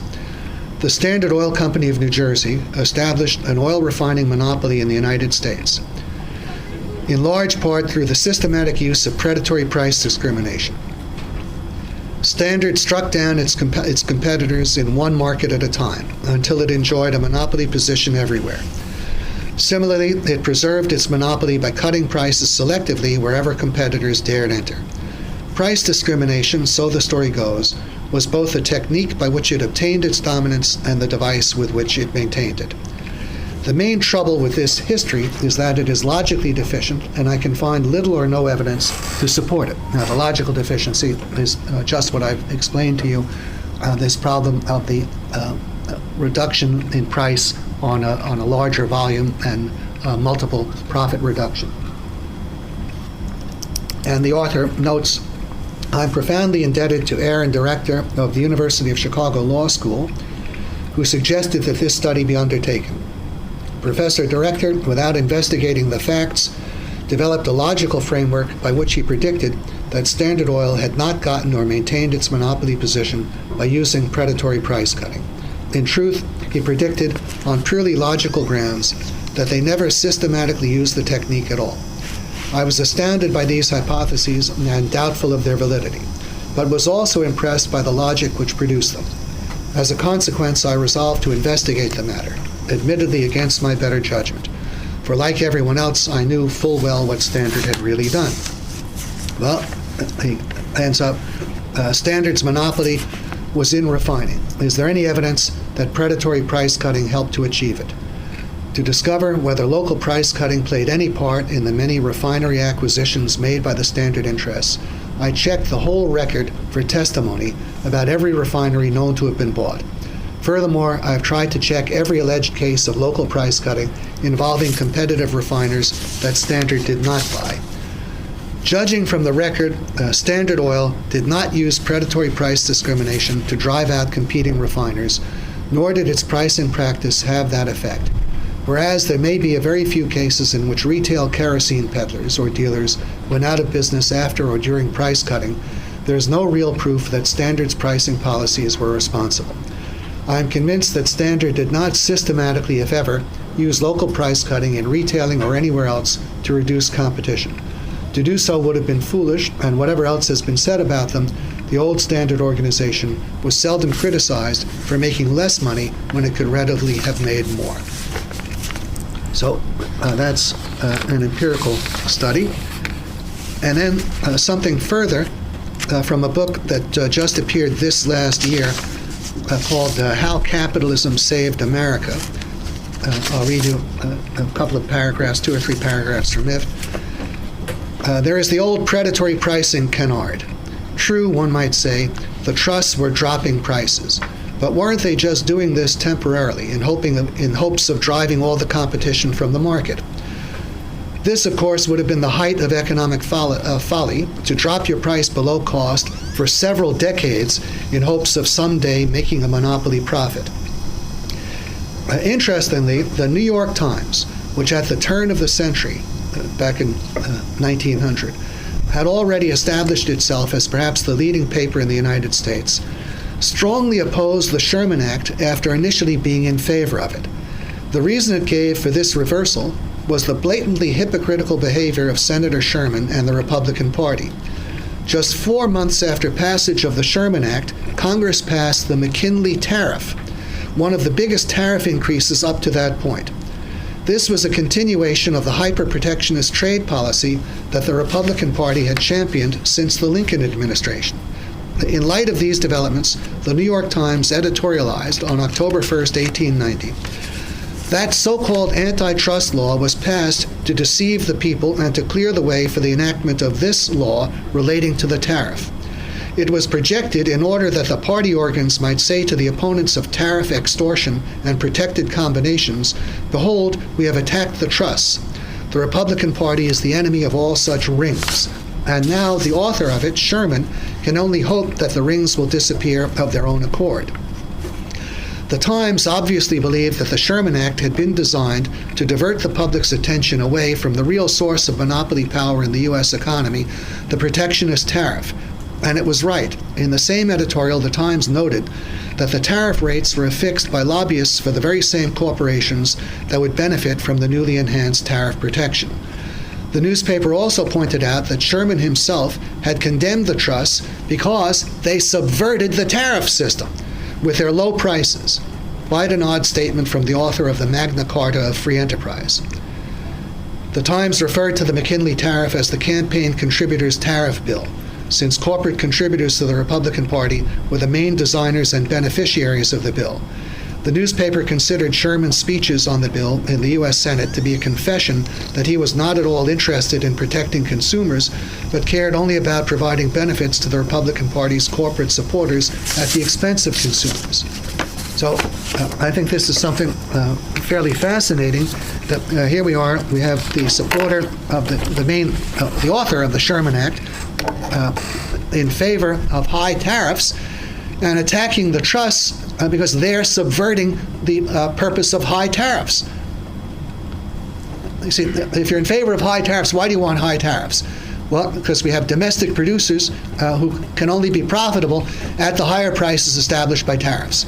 the Standard Oil Company of New Jersey established an oil refining monopoly in the United States, in large part through the systematic use of predatory price discrimination. Standard struck down its competitors in one market at a time until it enjoyed a monopoly position everywhere. Similarly, it preserved its monopoly by cutting prices selectively wherever competitors dared enter. Price discrimination, so the story goes, was both the technique by which it obtained its dominance and the device with which it maintained it. The main trouble with this history is that it is logically deficient, and I can find little or no evidence to support it. Now, the logical deficiency is just what I've explained to you, this problem of the reduction in price on a larger volume and multiple profit reduction. And the author notes, I'm profoundly indebted to Aaron, director of the University of Chicago Law School, who suggested that this study be undertaken. Professor Director, without investigating the facts, developed a logical framework by which he predicted that Standard Oil had not gotten or maintained its monopoly position by using predatory price cutting. In truth, he predicted, on purely logical grounds, that they never systematically used the technique at all. I was astounded by these hypotheses and doubtful of their validity, but was also impressed by the logic which produced them. As a consequence, I resolved to investigate the matter, admittedly against my better judgment, for like everyone else, I knew full well what Standard had really done. Well, he ends up, Standard's monopoly was in refining. Is there any evidence that predatory price cutting helped to achieve it? To discover whether local price cutting played any part in the many refinery acquisitions made by the Standard interests, I checked the whole record for testimony about every refinery known to have been bought. Furthermore, I've tried to check every alleged case of local price cutting involving competitive refiners that Standard did not buy. Judging from the record, Standard Oil did not use predatory price discrimination to drive out competing refiners, nor did its price in practice have that effect. Whereas there may be a very few cases in which retail kerosene peddlers or dealers went out of business after or during price cutting, there is no real proof that Standard's pricing policies were responsible. I am convinced that Standard did not systematically, if ever, use local price cutting in retailing or anywhere else to reduce competition. To do so would have been foolish, and whatever else has been said about them, the old Standard organization was seldom criticized for making less money when it could readily have made more. So that's an empirical study. And then something further from a book that just appeared this last year called How Capitalism Saved America. I'll read you a couple of paragraphs, 2 or 3 paragraphs from it. There is the old predatory pricing canard. True, one might say, the trusts were dropping prices. But weren't they just doing this temporarily in hopes of driving all the competition from the market? This, of course, would have been the height of economic folly, to drop your price below cost for several decades in hopes of someday making a monopoly profit. Interestingly, the New York Times, which at the turn of the century, back in 1900, had already established itself as perhaps the leading paper in the United States, strongly opposed the Sherman Act after initially being in favor of it. The reason it gave for this reversal was the blatantly hypocritical behavior of Senator Sherman and the Republican Party. Just 4 months after passage of the Sherman Act, Congress passed the McKinley Tariff, one of the biggest tariff increases up to that point. This was a continuation of the hyper-protectionist trade policy that the Republican Party had championed since the Lincoln administration. In light of these developments, the New York Times editorialized on October 1st, 1890, that so-called antitrust law was passed to deceive the people and to clear the way for the enactment of this law relating to the tariff. It was projected in order that the party organs might say to the opponents of tariff extortion and protected combinations, "Behold, we have attacked the trusts. The Republican Party is the enemy of all such rings." And now the author of it, Sherman, can only hope that the rings will disappear of their own accord. The Times obviously believed that the Sherman Act had been designed to divert the public's attention away from the real source of monopoly power in the U.S. economy, the protectionist tariff. And it was right. In the same editorial, the Times noted that the tariff rates were affixed by lobbyists for the very same corporations that would benefit from the newly enhanced tariff protection. The newspaper also pointed out that Sherman himself had condemned the trusts because they subverted the tariff system with their low prices. Quite an odd statement from the author of the Magna Carta of Free Enterprise. The Times referred to the McKinley tariff as the campaign contributors' tariff bill, since corporate contributors to the Republican Party were the main designers and beneficiaries of the bill. The newspaper considered Sherman's speeches on the bill in the U.S. Senate to be a confession that he was not at all interested in protecting consumers, but cared only about providing benefits to the Republican Party's corporate supporters at the expense of consumers. So I think this is something fairly fascinating, that here we are, we have the supporter of the author of the Sherman Act in favor of high tariffs and attacking the trusts because they're subverting the purpose of high tariffs. You see, if you're in favor of high tariffs, why do you want high tariffs? Well, because we have domestic producers who can only be profitable at the higher prices established by tariffs.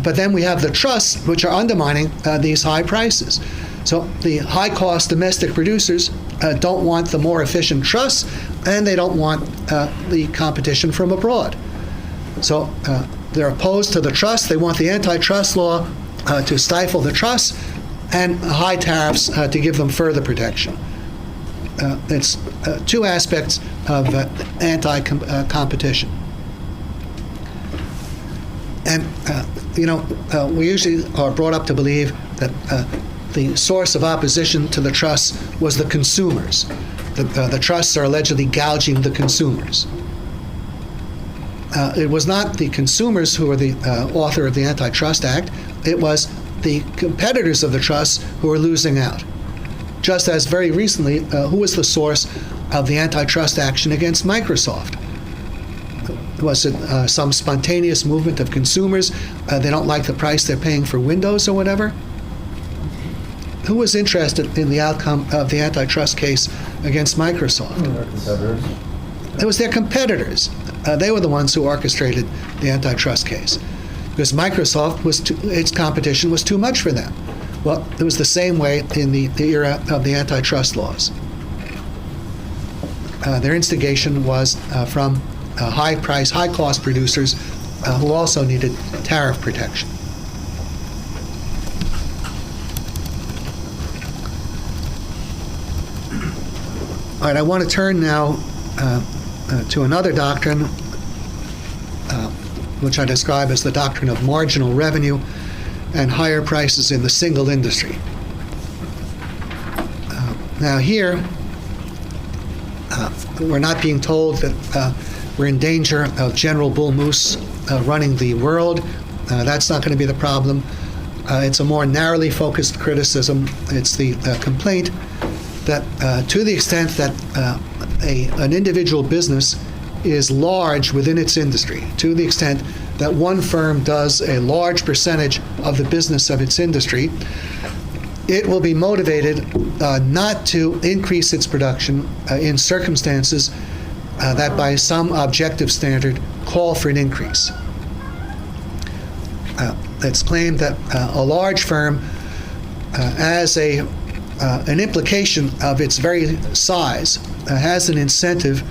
But then we have the trusts, which are undermining these high prices. So the high-cost domestic producers don't want the more efficient trusts, and they don't want the competition from abroad. So they're opposed to the trust. They want the antitrust law to stifle the trusts, and high tariffs to give them further protection. It's two aspects of anti-competition. And, we usually are brought up to believe that the source of opposition to the trusts was the consumers. The trusts are allegedly gouging the consumers. It was not the consumers who were the author of the Antitrust Act. It was the competitors of the trusts who were losing out. Just as very recently, who was the source of the antitrust action against Microsoft? Was it some spontaneous movement of consumers? They don't like the price they're paying for Windows or whatever? Who was interested in the outcome of the antitrust case against Microsoft? It was their competitors. They were the ones who orchestrated the antitrust case, because Microsoft its competition was too much for them. Well, it was the same way in the era of the antitrust laws. Their instigation was from high-price, high-cost producers who also needed tariff protection. All right, I want to turn now to another doctrine, which I describe as the doctrine of marginal revenue and higher prices in the single industry. Now here, we're not being told that we're in danger of General Bull Moose running the world. That's not going to be the problem. It's a more narrowly focused criticism. It's the complaint that to the extent that an individual business is large within its industry, to the extent that one firm does a large percentage of the business of its industry, it will be motivated not to increase its production in circumstances that by some objective standard call for an increase. It's claimed that a large firm, as an implication of its very size, has an incentive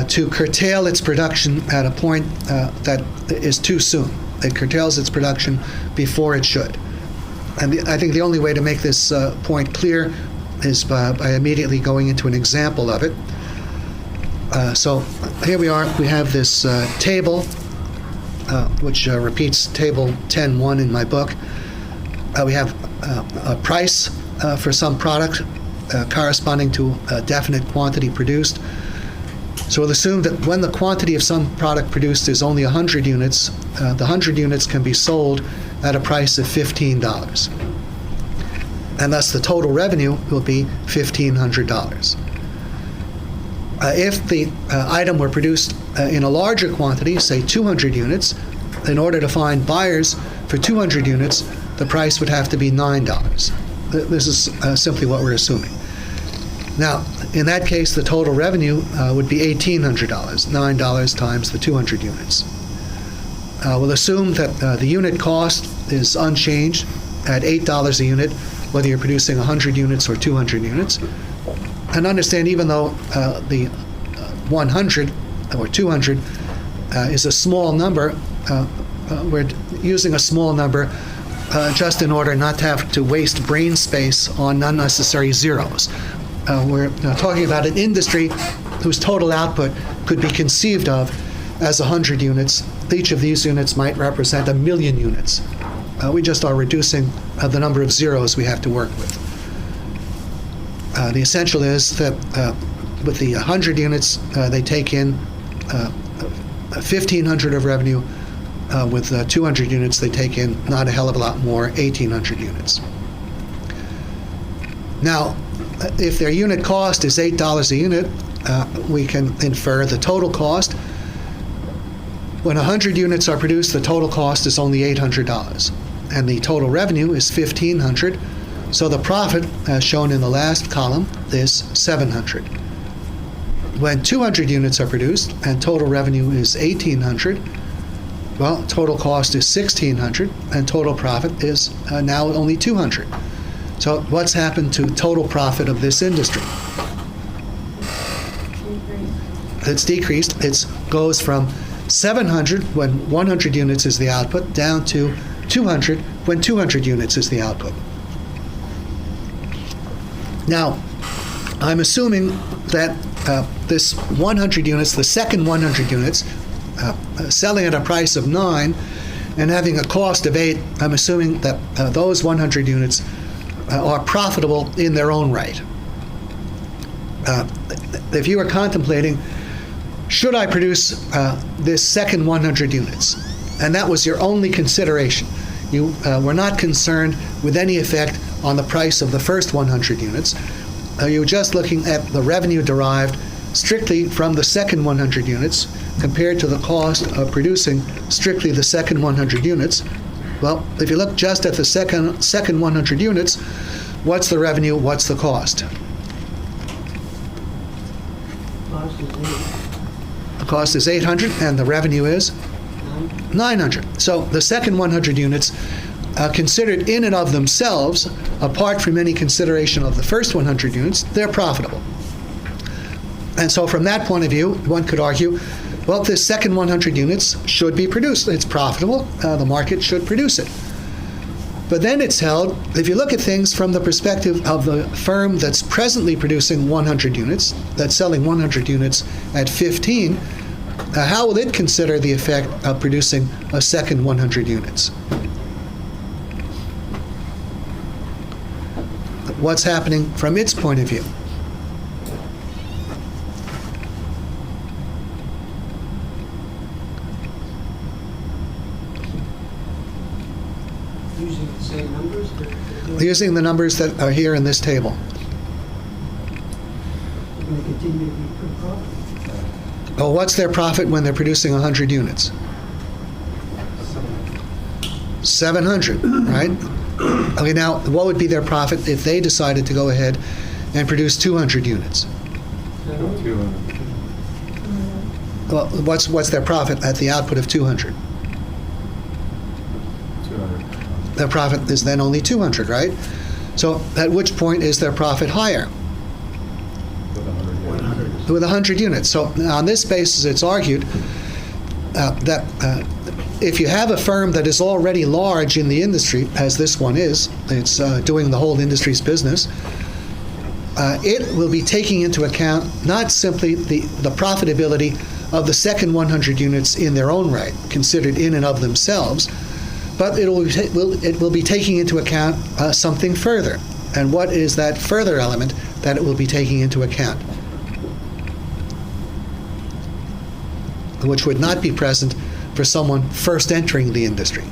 to curtail its production at a point that is too soon. It curtails its production before it should. And I think the only way to make this point clear is by immediately going into an example of it. So here we are. We have this table, which repeats table 10.1 in my book. We have a price for some product corresponding to a definite quantity produced. So we'll assume that when the quantity of some product produced is only 100 units, the 100 units can be sold at a price of $15. And thus the total revenue will be $1,500. If the item were produced in a larger quantity, say 200 units, in order to find buyers for 200 units, the price would have to be $9. This is simply what we're assuming. Now, in that case, the total revenue would be $1,800, $9 times the 200 units. We'll assume that the unit cost is unchanged at $8 a unit, whether you're producing 100 units or 200 units. And understand, even though the 100 or 200 is a small number, we're using a small number just in order not to have to waste brain space on unnecessary zeros. We're talking about an industry whose total output could be conceived of as 100 units. Each of these units might represent 1 million units. We just are reducing the number of zeros we have to work with. The essential is that with the 100 units, they take in 1,500 of revenue. With 200 units, they take in not a hell of a lot more, 1,800 units. Now, if their unit cost is $8 a unit, we can infer the total cost. When 100 units are produced, the total cost is only $800, and the total revenue is $1,500. So the profit, as shown in the last column, is $700. When 200 units are produced and total revenue is $1,800, well, total cost is $1,600, and total profit is now only $200. So what's happened to total profit of this industry? It's decreased. It goes from 700 when 100 units is the output down to 200 when 200 units is the output. Now, I'm assuming that this 100 units, the second 100 units, selling at a price of 9 and having a cost of 8, I'm assuming that those 100 units are profitable in their own right. If you were contemplating, should I produce this second 100 units? And that was your only consideration. You were not concerned with any effect on the price of the first 100 units. You were just looking at the revenue derived strictly from the second 100 units compared to the cost of producing strictly the second 100 units. Well, if you look just at the second 100 units, what's the revenue, what's the cost? Cost is 8. The cost is 800 and the revenue is 900. So the second 100 units, considered in and of themselves, apart from any consideration of the first 100 units, they're profitable. And so from that point of view, one could argue, well, this second 100 units should be produced. It's profitable. The market should produce it. But then it's held, if you look at things from the perspective of the firm that's presently producing 100 units, that's selling 100 units at 15, how will it consider the effect of producing a second 100 units? What's happening from its point of view? Using the same numbers? Using the numbers that are here in this table. They're going to continue to be pretty profitable. Well, what's their profit when they're producing 100 units? 700, right? Okay, now, what would be their profit if they decided to go ahead and produce 200 units? Well, what's their profit at the output of 200? Their profit is then only 200, right? So at which point is their profit higher? With 100 units. So on this basis, it's argued that if you have a firm that is already large in the industry, as this one is, it's doing the whole industry's business, it will be taking into account not simply the profitability of the second 100 units in their own right, considered in and of themselves, but it will be taking into account something further. And what is that further element that it will be taking into account, which would not be present for someone first entering the industry?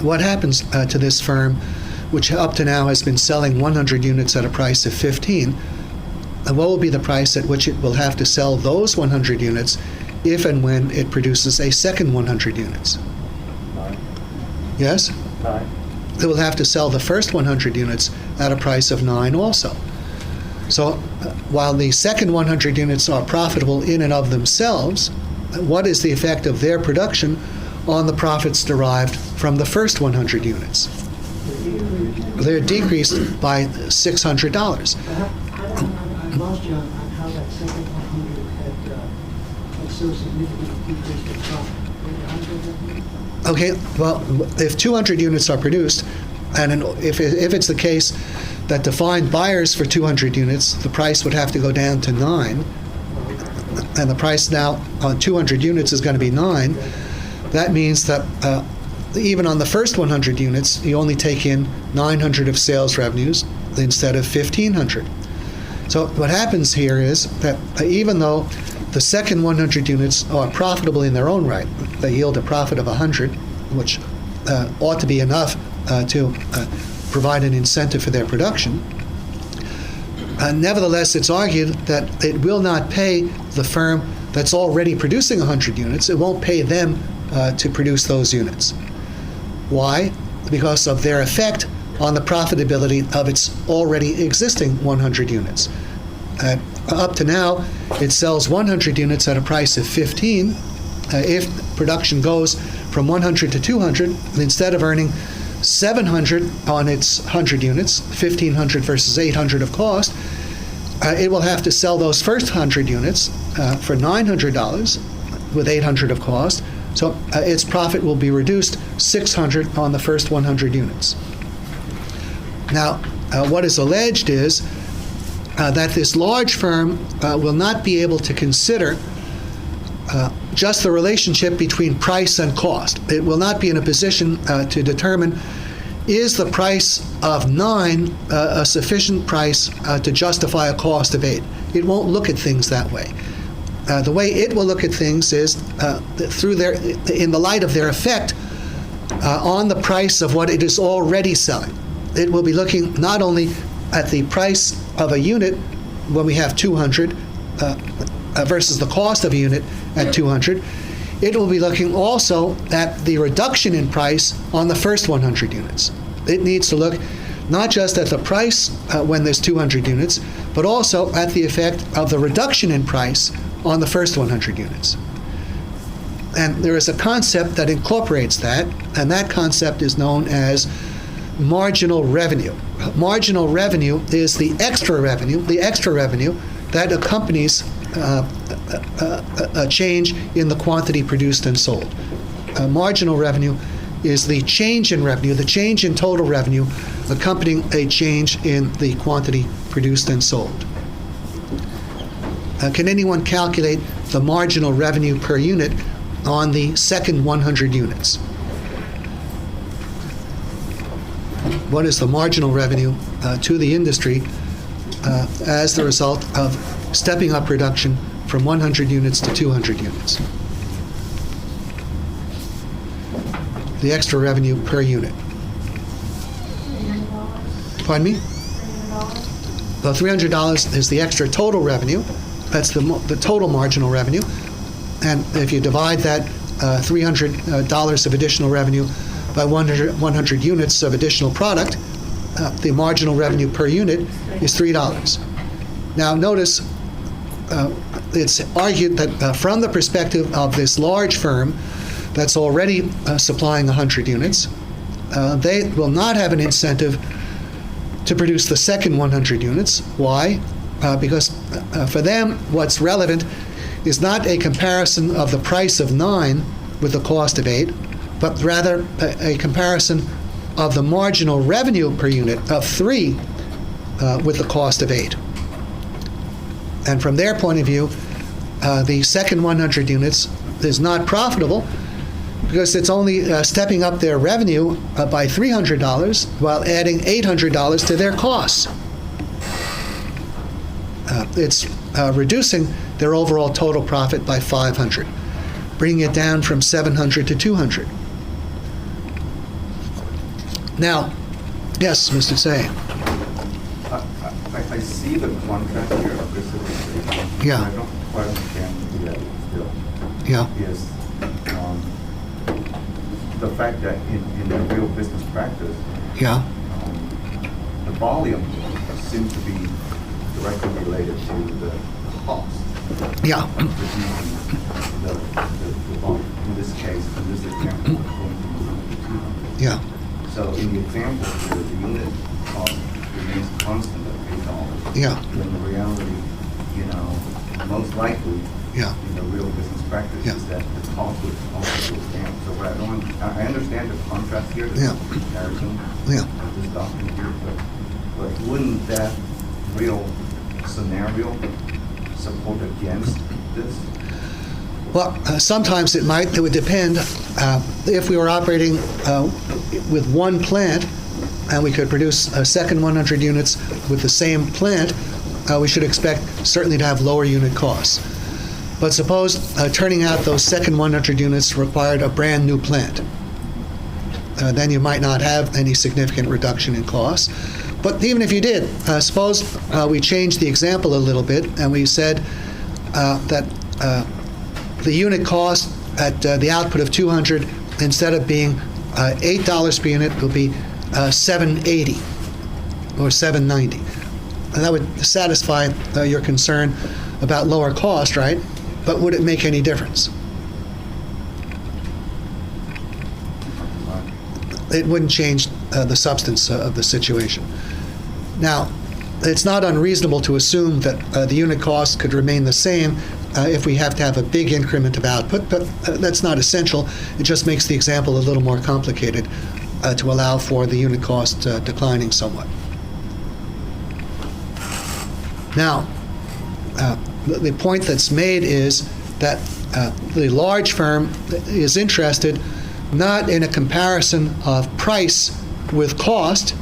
What happens to this firm, which up to now has been selling 100 units at a price of 15, and what will be the price at which it will have to sell those 100 units if and when it produces a second 100 units? Yes? It will have to sell the first 100 units at a price of 9 also. So while the second 100 units are profitable in and of themselves, what is the effect of their production on the profits derived from the first 100 units? They're decreased by $600. I lost you on how that second 100 had so significantly decreased the profit. Okay, well, if 200 units are produced, and if it's the case that to find buyers for 200 units, the price would have to go down to 9, and the price now on 200 units is going to be 9, that means that even on the first 100 units, you only take in 900 of sales revenues instead of 1,500. So what happens here is that even though the second 100 units are profitable in their own right, they yield a profit of 100, which ought to be enough to provide an incentive for their production. Nevertheless, it's argued that it will not pay the firm that's already producing 100 units. It won't pay them to produce those units. Why? Because of their effect on the profitability of its already existing 100 units. Up to now, it sells 100 units at a price of 15. If production goes from 100 to 200, instead of earning 700 on its 100 units, 1,500 versus 800 of cost, it will have to sell those first 100 units for $900 with 800 of cost. So its profit will be reduced 600 on the first 100 units. Now, what is alleged is that this large firm will not be able to consider just the relationship between price and cost. It will not be in a position to determine, is the price of 9 a sufficient price to justify a cost of 8? It won't look at things that way. The way it will look at things is in the light of their effect on the price of what it is already selling. It will be looking not only at the price of a unit when we have 200 versus the cost of a unit at 200. It will be looking also at the reduction in price on the first 100 units. It needs to look not just at the price when there's 200 units, but also at the effect of the reduction in price on the first 100 units. And there is a concept that incorporates that, and that concept is known as marginal revenue. Marginal revenue is the extra revenue that accompanies a change in the quantity produced and sold. Marginal revenue is the change in revenue, the change in total revenue accompanying a change in the quantity produced and sold. Can anyone calculate the marginal revenue per unit on the second 100 units? What is the marginal revenue to the industry as the result of stepping up production from 100 units to 200 units? The extra revenue per unit. Pardon me? The $300 is the extra total revenue. That's the total marginal revenue. And if you divide that $300 of additional revenue by 100 units of additional product, the marginal revenue per unit is $3. Now notice, it's argued that from the perspective of this large firm that's already supplying 100 units, they will not have an incentive to produce the second 100 units. Why? Because for them, what's relevant is not a comparison of the price of 9 with the cost of 8, but rather a comparison of the marginal revenue per unit of 3 with the cost of 8. And from their point of view, the second 100 units is not profitable because it's only stepping up their revenue by $300 while adding $800 to their costs. It's reducing their overall total profit by $500, bringing it down from $700 to $200. Now, yes, Mr. Say. I see the contract here of this illustration. Yeah. I don't quite understand the still. Yeah. Is the fact that in the real business practice, Yeah. The volume seems to be directly related to the cost. Yeah. Producing the volume. In this case, in this example, it's going to be 200. Yeah. So in the example here, the unit cost remains constant at $8. Yeah. When the reality, most likely, Yeah. in the real business practice Yeah. is that the cost would also go down. So what I understand the contrast here, the Yeah. comparison Yeah. of this document here, but wouldn't that real scenario support against this? Well, sometimes it might. It would depend. If we were operating with one plant and we could produce a second 100 units with the same plant, we should expect certainly to have lower unit costs. But suppose turning out those second 100 units required a brand new plant. Then you might not have any significant reduction in costs. But even if you did, suppose we changed the example a little bit and we said that the unit cost at the output of 200, instead of being $8 per unit, will be $7.80 or $7.90. And that would satisfy your concern about lower cost, right? But would it make any difference? It wouldn't change the substance of the situation. Now, it's not unreasonable to assume that the unit cost could remain the same if we have to have a big increment of output, but that's not essential. It just makes the example a little more complicated to allow for the unit cost declining somewhat. Now, the point that's made is that the large firm is interested not in a comparison of price with cost,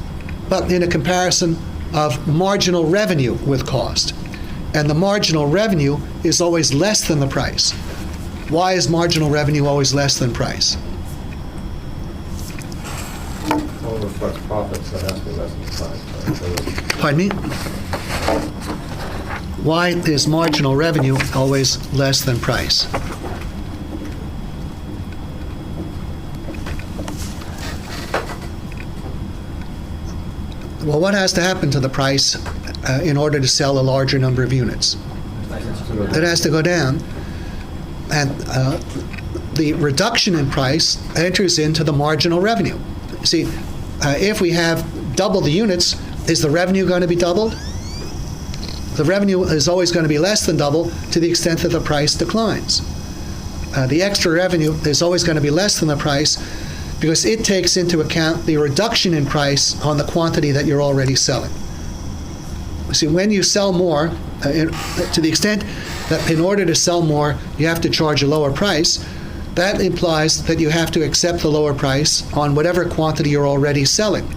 but in a comparison of marginal revenue with cost. And the marginal revenue is always less than the price. Why is marginal revenue always less than price? Well, it reflects profits, so it has to be less than price. Right? So Pardon me? Why is marginal revenue always less than price? Well, what has to happen to the price in order to sell a larger number of units? It has to go down. And the reduction in price enters into the marginal revenue. See, if we have double the units, is the revenue going to be doubled? The revenue is always going to be less than double to the extent that the price declines. The extra revenue is always going to be less than the price because it takes into account the reduction in price on the quantity that you're already selling. See, when you sell more, to the extent that in order to sell more, you have to charge a lower price, that implies that you have to accept the lower price on whatever quantity you're already selling.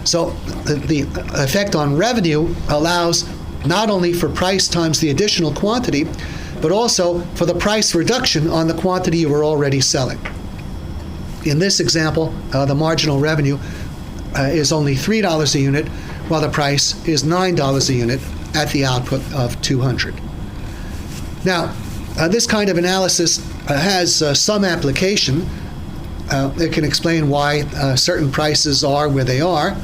So the effect on revenue allows not only for price times the additional quantity, but also for the price reduction on the quantity you were already selling. In this example, the marginal revenue is only $3 a unit, while the price is $9 a unit at the output of 200. Now, this kind of analysis has some application. It can explain why certain prices are where they are.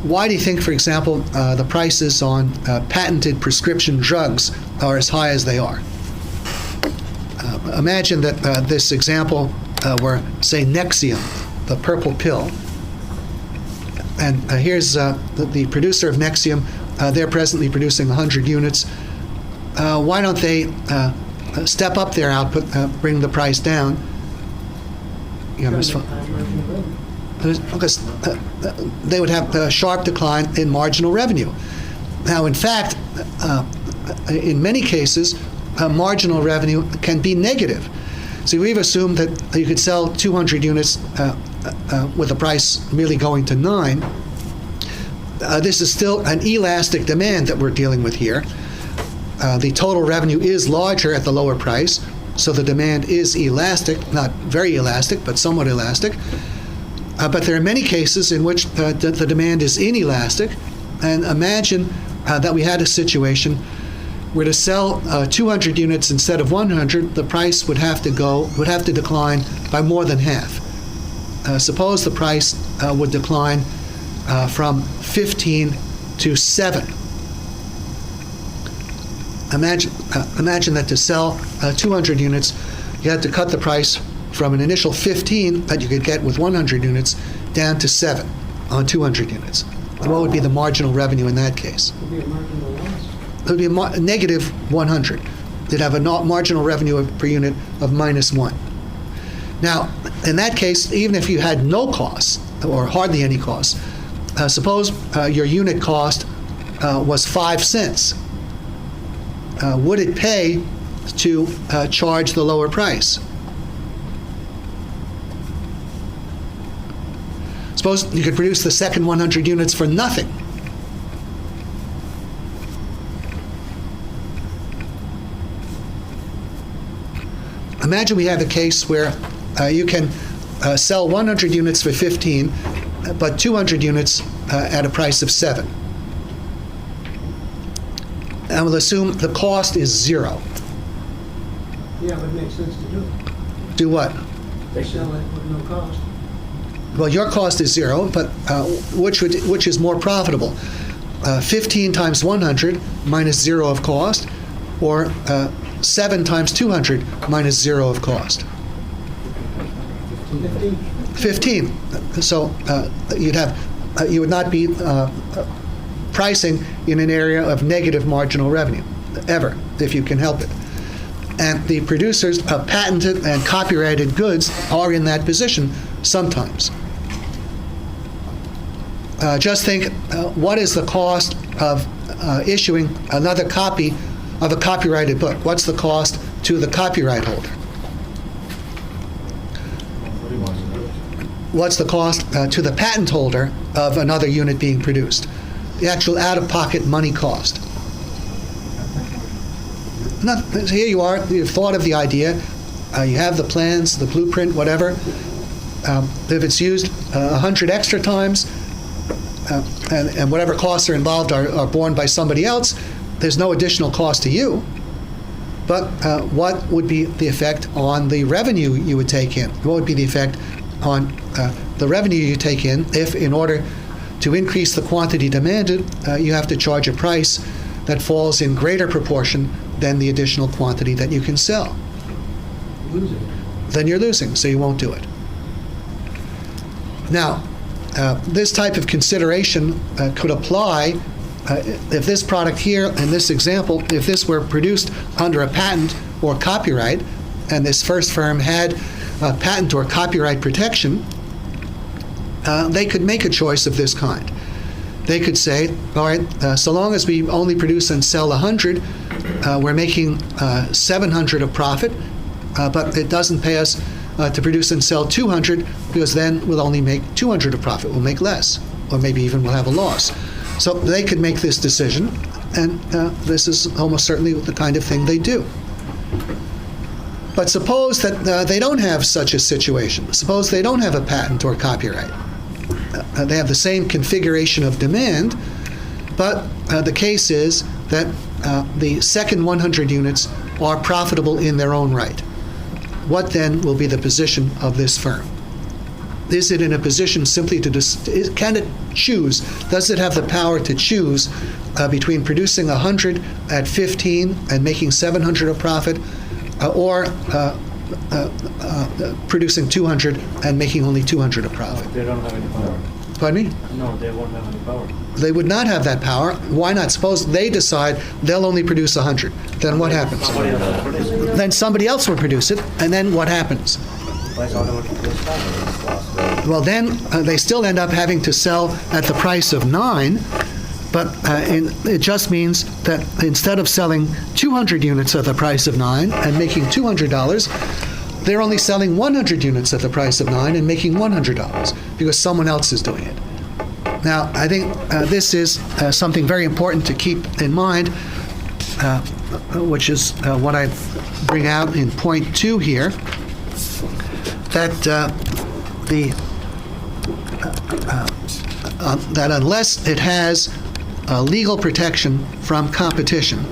Why do you think, for example, the prices on patented prescription drugs are as high as they are? Imagine that this example were, say, Nexium, the purple pill. And here's the producer of Nexium. They're presently producing 100 units. why don't they step up their output, bring the price down? You know, because they would have a sharp decline in marginal revenue. Now, in fact, in many cases, marginal revenue can be negative. So we've assumed that you could sell 200 units with the price merely going to 9. This is still an elastic demand that we're dealing with here. The total revenue is larger at the lower price, so the demand is elastic, not very elastic, but somewhat elastic. But there are many cases in which the demand is inelastic. And imagine that we had a situation where to sell 200 units instead of 100, the price would have to decline by more than half. Suppose the price would decline from 15 to 7. Imagine that to sell 200 units, you had to cut the price from an initial 15 that you could get with 100 units down to 7 on 200 units. What would be the marginal revenue in that case? It would be a marginal loss. It would be a negative 100. They'd have a marginal revenue per unit of -1. Now, in that case, even if you had no costs, or hardly any costs, suppose your unit cost was 5 cents. Would it pay to charge the lower price? Suppose you could produce the second 100 units for nothing. Imagine we have a case where you can sell 100 units for 15, but 200 units at a price of 7. And we'll assume the cost is 0. Yeah, it would make sense to do it. Do what? They sell it with no cost. Well, your cost is 0, but which is more profitable? 15 times 100 minus 0 of cost, or 7 times 200 minus 0 of cost? 15. So you would not be pricing in an area of negative marginal revenue, ever, if you can help it. And the producers of patented and copyrighted goods are in that position sometimes. Just think, what is the cost of issuing another copy of a copyrighted book? What's the cost to the copyright holder? What's the cost to the patent holder of another unit being produced? The actual out-of-pocket money cost. Here you are, you've thought of the idea, you have the plans, the blueprint, whatever. If it's used 100 extra times, and whatever costs are involved are borne by somebody else, there's no additional cost to you. But what would be the effect on the revenue you would take in? What would be the effect on the revenue you take in if, in order to increase the quantity demanded, you have to charge a price that falls in greater proportion than the additional quantity that you can sell? Losing. Then you're losing, so you won't do it. Now, this type of consideration could apply if this product here, in this example, if this were produced under a patent or copyright, and this first firm had patent or copyright protection, they could make a choice of this kind. They could say, all right, so long as we only produce and sell 100, we're making 700 of profit, but it doesn't pay us to produce and sell 200, because then we'll only make 200 of profit. We'll make less, or maybe even we'll have a loss. So they could make this decision, and this is almost certainly the kind of thing they do. But suppose that they don't have such a situation. Suppose they don't have a patent or copyright. They have the same configuration of demand, but the case is that the second 100 units are profitable in their own right. What then will be the position of this firm? Is it in a position simply to can it choose? Does it have the power to choose between producing 100 at 15 and making 700 of profit, or producing 200 and making only 200 of profit? They don't have any power. Pardon me? No, they won't have any power. They would not have that power. Why not? Suppose they decide they'll only produce 100. Then what happens? Somebody else will produce it. Then somebody else will produce it, and then what happens? Price automatically goes down. Well, then they still end up having to sell at the price of 9, but it just means that instead of selling 200 units at the price of 9 and making $200, they're only selling 100 units at the price of 9 and making $100 because someone else is doing it. Now, I think this is something very important to keep in mind, which is what I bring out in point 2 here, that that unless it has legal protection from competition,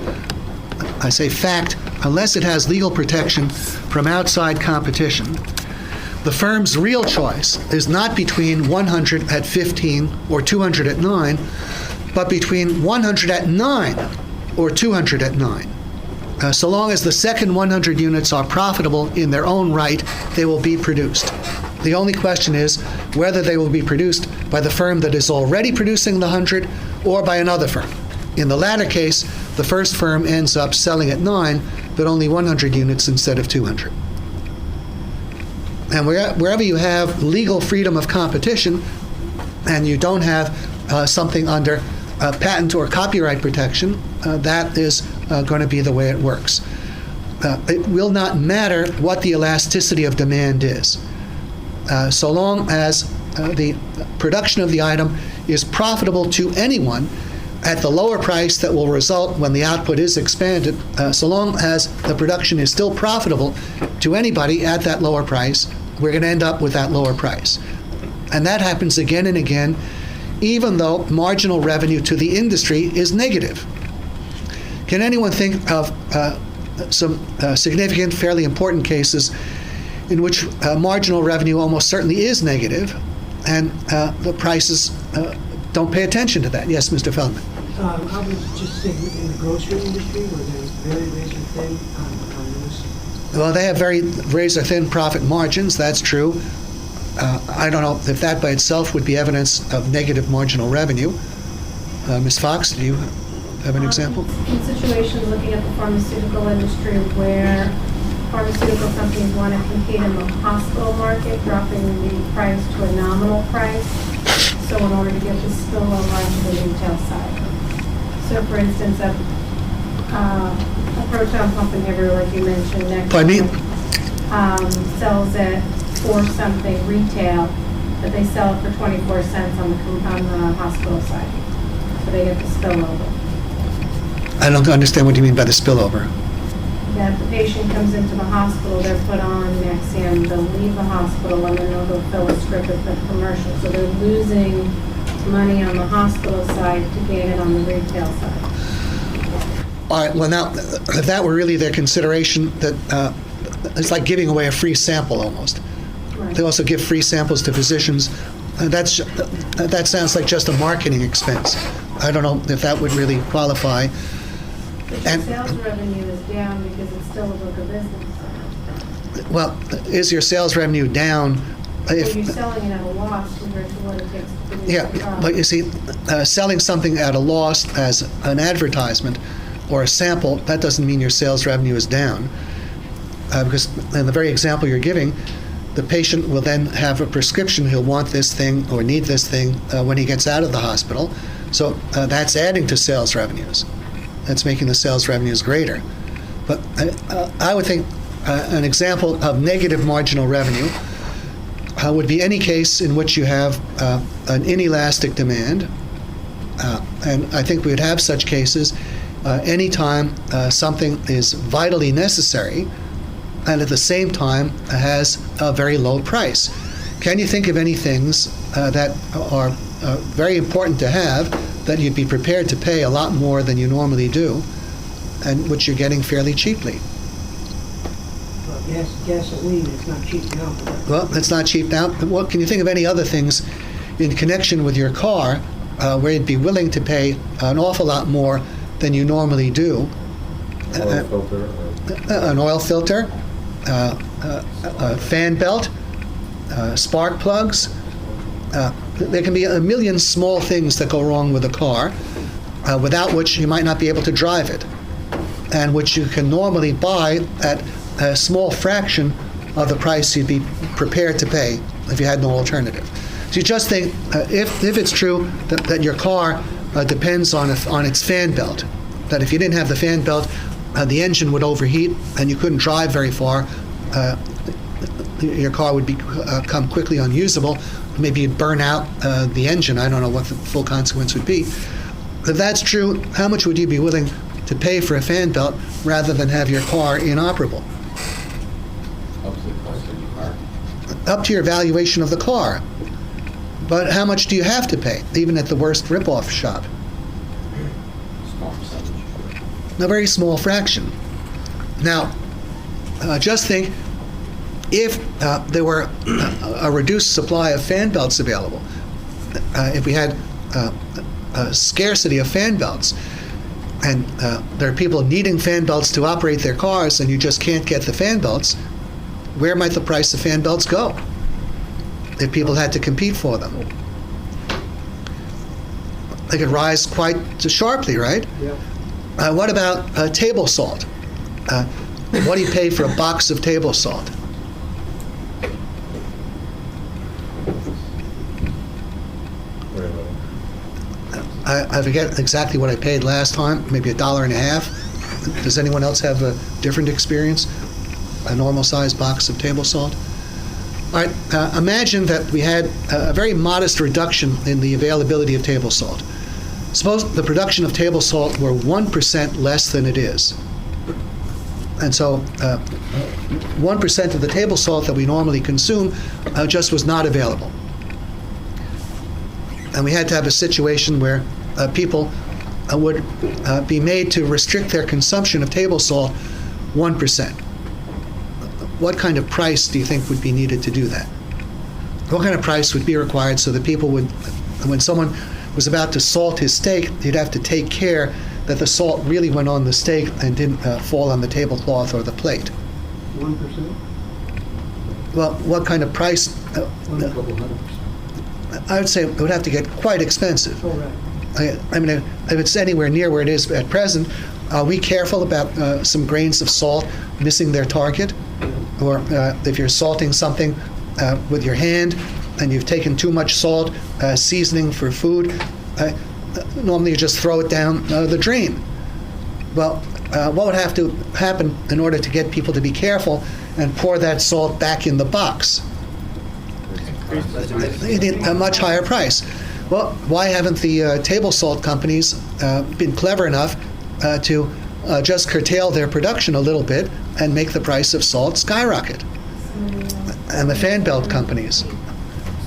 I say fact, unless it has legal protection from outside competition, the firm's real choice is not between 100 at 15 or 200 at 9, but between 100 at 9 or 200 at 9. So long as the second 100 units are profitable in their own right, they will be produced. The only question is whether they will be produced by the firm that is already producing the 100 or by another firm. In the latter case, the first firm ends up selling at 9, but only 100 units instead of 200. And wherever you have legal freedom of competition and you don't have something under patent or copyright protection, that is going to be the way it works. It will not matter what the elasticity of demand is. So long as the production of the item is profitable to anyone at the lower price that will result when the output is expanded, so long as the production is still profitable to anybody at that lower price, we're going to end up with that lower price. And that happens again and again, even though marginal revenue to the industry is negative. Can anyone think of some significant, fairly important cases in which marginal revenue almost certainly is negative, and the prices don't pay attention to that? Yes, Mr. Feldman. I was just thinking in the grocery industry where they're very razor thin on this. Well, they have very razor-thin profit margins, that's true. I don't know if that by itself would be evidence of negative marginal revenue. Ms. Fox, do you have an example? In situations looking at the pharmaceutical industry where pharmaceutical companies want to compete in the hospital market, dropping the price to a nominal price, so in order to get the spillover onto the retail side. So for instance, a proton pump inhibitor, like you mentioned, next Pardon me? sells it for something retail, but they sell it for 24 cents on the hospital side. So they get the spillover. I don't understand what you mean by the spillover. That the patient comes into the hospital, they're put on Nexium, they'll leave the hospital, and then they'll go fill a script at the commercial. So they're losing money on the hospital side to gain it on the retail side. All right, well now, if that were really their consideration, that it's like giving away a free sample almost. Right. They also give free samples to physicians. That sounds like just a marketing expense. I don't know if that would really qualify. But your And- sales revenue is down because it's still a book of business. Well, is your sales revenue down? So you're selling it at a loss compared to what it takes to produce Yeah, the product. but you see, selling something at a loss as an advertisement or a sample, that doesn't mean your sales revenue is down. Because in the very example you're giving, the patient will then have a prescription. He'll want this thing or need this thing when he gets out of the hospital. So that's adding to sales revenues. That's making the sales revenues greater. But I would think an example of negative marginal revenue would be any case in which you have an inelastic demand. And I think we would have such cases anytime something is vitally necessary and at the same time has a very low price. Can you think of any things that are very important to have that you'd be prepared to pay a lot more than you normally do and which you're getting fairly cheaply? Gasoline, it's not cheap now. Well, it's not cheap now. But what can you think of any other things in connection with your car where you'd be willing to pay an awful lot more than you normally do? Oil filter. An oil filter, a fan belt, spark plugs. there can be a million small things that go wrong with a car, without which you might not be able to drive it, and which you can normally buy at a small fraction of the price you'd be prepared to pay if you had no alternative. So you just think, if it's true that your car depends on its fan belt, that if you didn't have the fan belt, the engine would overheat and you couldn't drive very far, your car would become quickly unusable. Maybe you'd burn out the engine. I don't know what the full consequence would be. If that's true, how much would you be willing to pay for a fan belt rather than have your car inoperable? Up to the cost of your car. Up to your valuation of the car. But how much do you have to pay, even at the worst rip-off shop? Small percentage. A very small fraction. Now, just think, if there were a reduced supply of fan belts available, if we had a scarcity of fan belts, and there are people needing fan belts to operate their cars, and you just can't get the fan belts, where might the price of fan belts go if people had to compete for them? They could rise quite sharply, right? Yeah. What about table salt? What do you pay for a box of table salt? Very little. I forget exactly what I paid last time, maybe $1.50. Does anyone else have a different experience? A normal-sized box of table salt? All right, imagine that we had a very modest reduction in the availability of table salt. Suppose the production of table salt were 1% less than it is. And so 1% of the table salt that we normally consume just was not available. And we had to have a situation where people would be made to restrict their consumption of table salt 1%. What kind of price do you think would be needed to do that? What kind of price would be required so that people would, when someone was about to salt his steak, he'd have to take care that the salt really went on the steak and didn't fall on the tablecloth or the plate? 1%? Well, what kind of price? I would say it would have to get quite expensive. Oh, right. I mean, if it's anywhere near where it is at present, are we careful about some grains of salt missing their target? Or if you're salting something with your hand and you've taken too much salt, seasoning for food, normally you just throw it down the drain. Well, what would have to happen in order to get people to be careful and pour that salt back in the box? You need a much higher price. Well, why haven't the table salt companies been clever enough to just curtail their production a little bit and make the price of salt skyrocket? And the fan belt companies,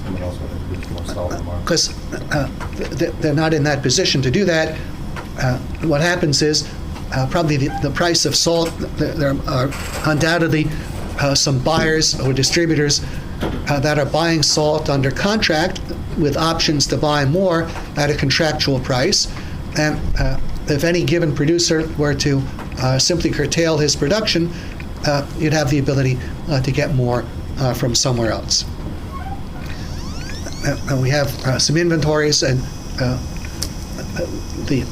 Someone else would have used more salt in the market. because they're not in that position to do that. What happens is probably the price of salt, there are undoubtedly some buyers or distributors that are buying salt under contract with options to buy more at a contractual price. And if any given producer were to simply curtail his production, you'd have the ability to get more from somewhere else. And we have some inventories, and you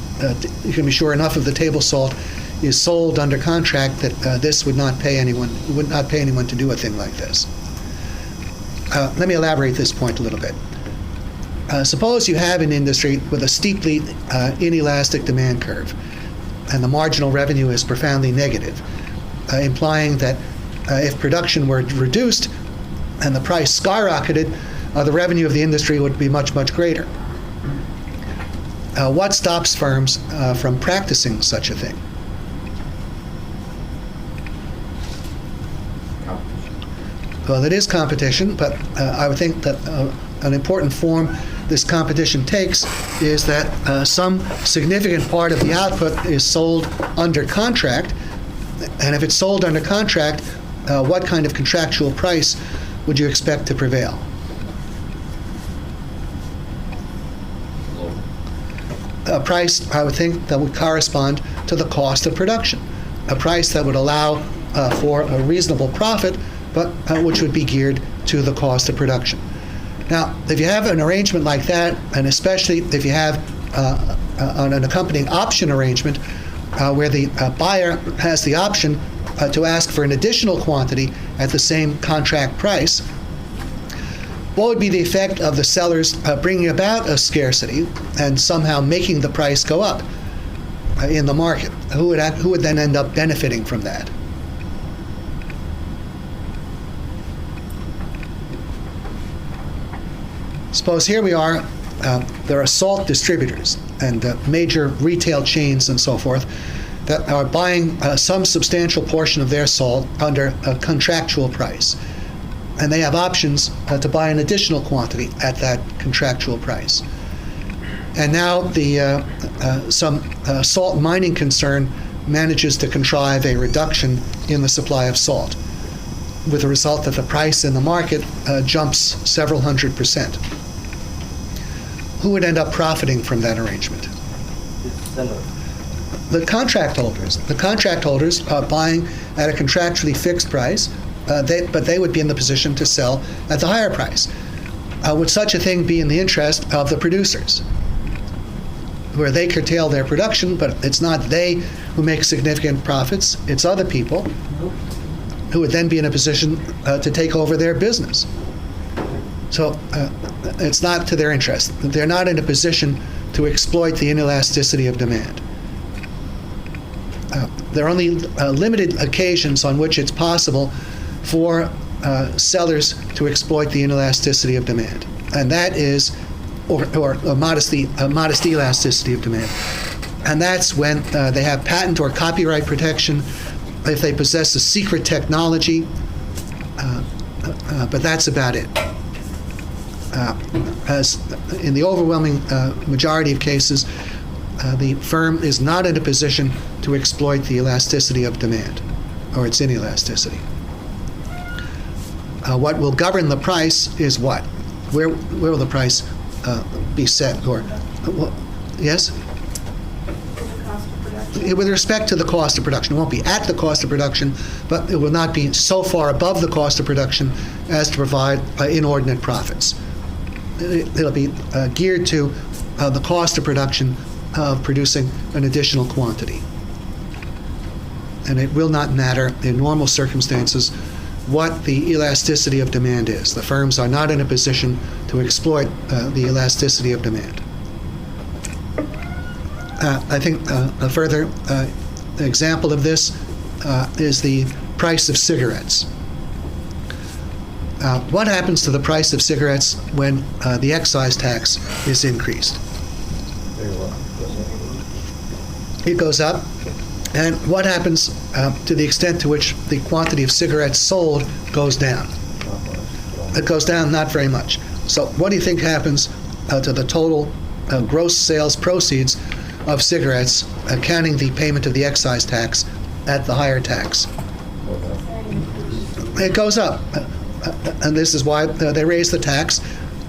can be sure enough of the table salt is sold under contract that this would not pay anyone to do a thing like this. Let me elaborate this point a little bit. Suppose you have an industry with a steeply inelastic demand curve, and the marginal revenue is profoundly negative, implying that if production were reduced and the price skyrocketed, the revenue of the industry would be much, much greater. What stops firms from practicing such a thing? Well, it is competition, but I would think that an important form this competition takes is that some significant part of the output is sold under contract, and if it's sold under contract, what kind of contractual price would you expect to prevail? A price, I would think, that would correspond to the cost of production, a price that would allow for a reasonable profit, but which would be geared to the cost of production. Now, if you have an arrangement like that, and especially if you have an accompanying option arrangement where the buyer has the option to ask for an additional quantity at the same contract price, what would be the effect of the sellers bringing about a scarcity and somehow making the price go up in the market? Who would then end up benefiting from that? Suppose here we are, there are salt distributors and major retail chains and so forth that are buying some substantial portion of their salt under a contractual price. And they have options to buy an additional quantity at that contractual price. And now some salt mining concern manages to contrive a reduction in the supply of salt, with the result that the price in the market jumps several 100%. Who would end up profiting from that arrangement? The contract holders. The contract holders are buying at a contractually fixed price, but they would be in the position to sell at the higher price. Would such a thing be in the interest of the producers, where they curtail their production, but it's not they who make significant profits, it's other people who would then be in a position to take over their business? So it's not to their interest. They're not in a position to exploit the inelasticity of demand. There are only limited occasions on which it's possible for sellers to exploit the inelasticity of demand, and that is, or a modest elasticity of demand, and that's when they have patent or copyright protection, if they possess a secret technology, but that's about it. As in the overwhelming majority of cases, the firm is not in a position to exploit the elasticity of demand, or its inelasticity. What will govern the price is what? Where will the price be set? Or, yes? With respect to the cost of production. It won't be at the cost of production, but it will not be so far above the cost of production as to provide inordinate profits. It'll be geared to the cost of production of producing an additional quantity. And it will not matter in normal circumstances what the elasticity of demand is. The firms are not in a position to exploit the elasticity of demand. I think a further example of this is the price of cigarettes. What happens to the price of cigarettes when the excise tax is increased? It goes up. And what happens to the extent to which the quantity of cigarettes sold goes down? It goes down not very much. So what do you think happens to the total gross sales proceeds of cigarettes, counting the payment of the excise tax at the higher tax? It goes up. And this is why they raise the tax.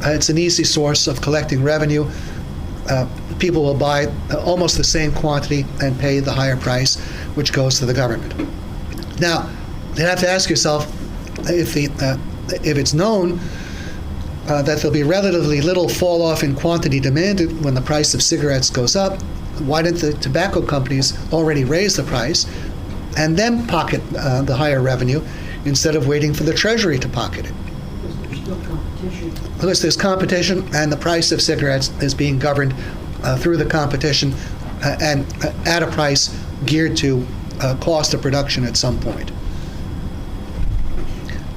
It's an easy source of collecting revenue. People will buy almost the same quantity and pay the higher price, which goes to the government. Now, you have to ask yourself, if it's known that there'll be relatively little fall off in quantity demanded when the price of cigarettes goes up, why didn't the tobacco companies already raise the price and then pocket the higher revenue instead of waiting for the Treasury to pocket it? Because there's still competition. Because there's competition, and the price of cigarettes is being governed through the competition and at a price geared to cost of production at some point.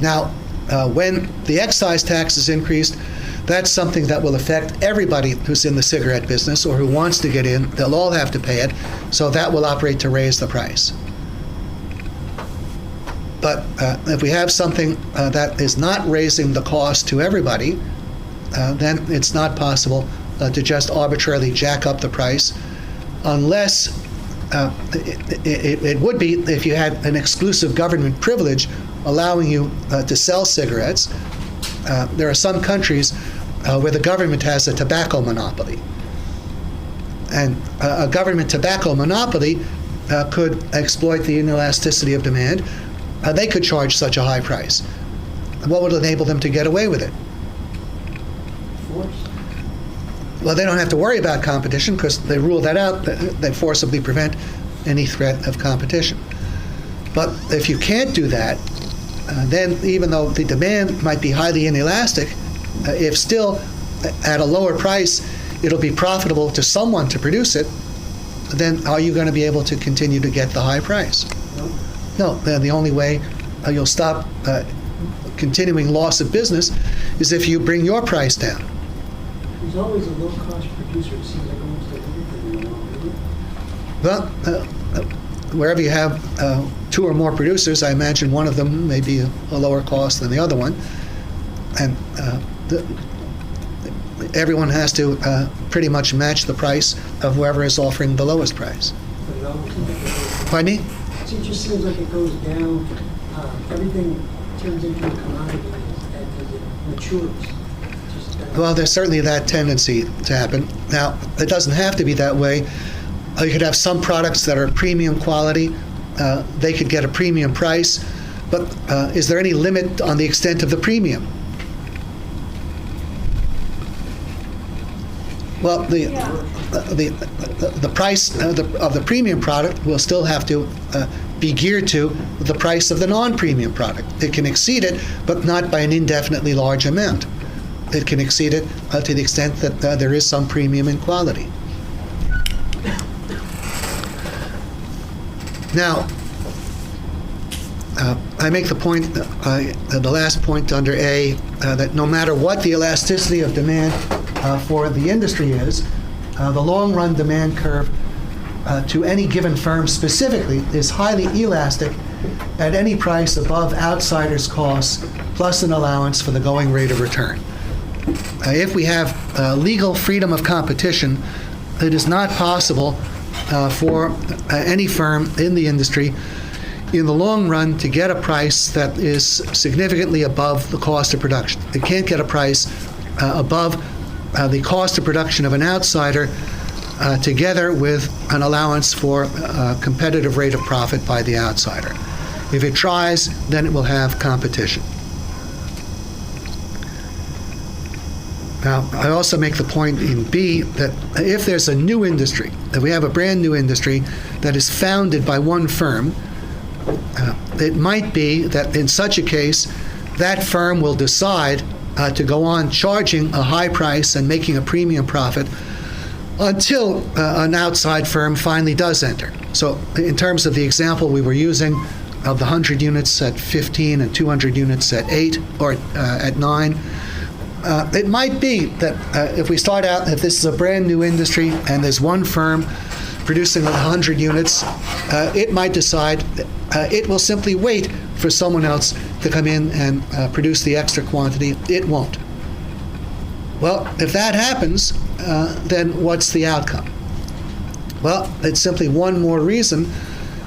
Now, when the excise tax is increased, that's something that will affect everybody who's in the cigarette business or who wants to get in. They'll all have to pay it, so that will operate to raise the price. But if we have something that is not raising the cost to everybody, then it's not possible to just arbitrarily jack up the price, unless it would be if you had an exclusive government privilege allowing you to sell cigarettes. There are some countries where the government has a tobacco monopoly. And a government tobacco monopoly could exploit the inelasticity of demand. They could charge such a high price. What would enable them to get away with it? enforced? Well, they don't have to worry about competition because they rule that out. They forcibly prevent any threat of competition. But if you can't do that, then even though the demand might be highly inelastic, if still at a lower price it'll be profitable to someone to produce it, then are you going to be able to continue to get the high price? No. Then the only way you'll stop continuing loss of business is if you bring your price down. There's always a low-cost producer. It seems like almost everything in the world, isn't it? Well, wherever you have two or more producers, I imagine one of them may be a lower cost than the other one. And everyone has to pretty much match the price of whoever is offering the lowest price. But it almost seems like it goes, Pardon me? it just seems like it goes down. Everything turns into a commodity as it matures. Just, Well, there's certainly that tendency to happen. Now, it doesn't have to be that way. You could have some products that are premium quality. They could get a premium price. But is there any limit on the extent of the premium? Well, the price of the premium product will still have to be geared to the price of the non-premium product. It can exceed it, but not by an indefinitely large amount. It can exceed it to the extent that there is some premium in quality. Now, I make the point, the last point under A, that no matter what the elasticity of demand for the industry is, the long-run demand curve to any given firm specifically is highly elastic at any price above outsiders' costs plus an allowance for the going rate of return. If we have legal freedom of competition, it is not possible for any firm in the industry in the long run to get a price that is significantly above the cost of production. They can't get a price above the cost of production of an outsider together with an allowance for a competitive rate of profit by the outsider. If it tries, then it will have competition. Now, I also make the point in B that if there's a new industry, if we have a brand new industry that is founded by one firm, it might be that in such a case, that firm will decide to go on charging a high price and making a premium profit until an outside firm finally does enter. So in terms of the example we were using of the 100 units at 15 and 200 units at 8 or at 9, it might be that if we start out, if this is a brand new industry and there's one firm producing 100 units, it might decide it will simply wait for someone else to come in and produce the extra quantity. It won't. Well, if that happens, then what's the outcome? Well, it's simply one more reason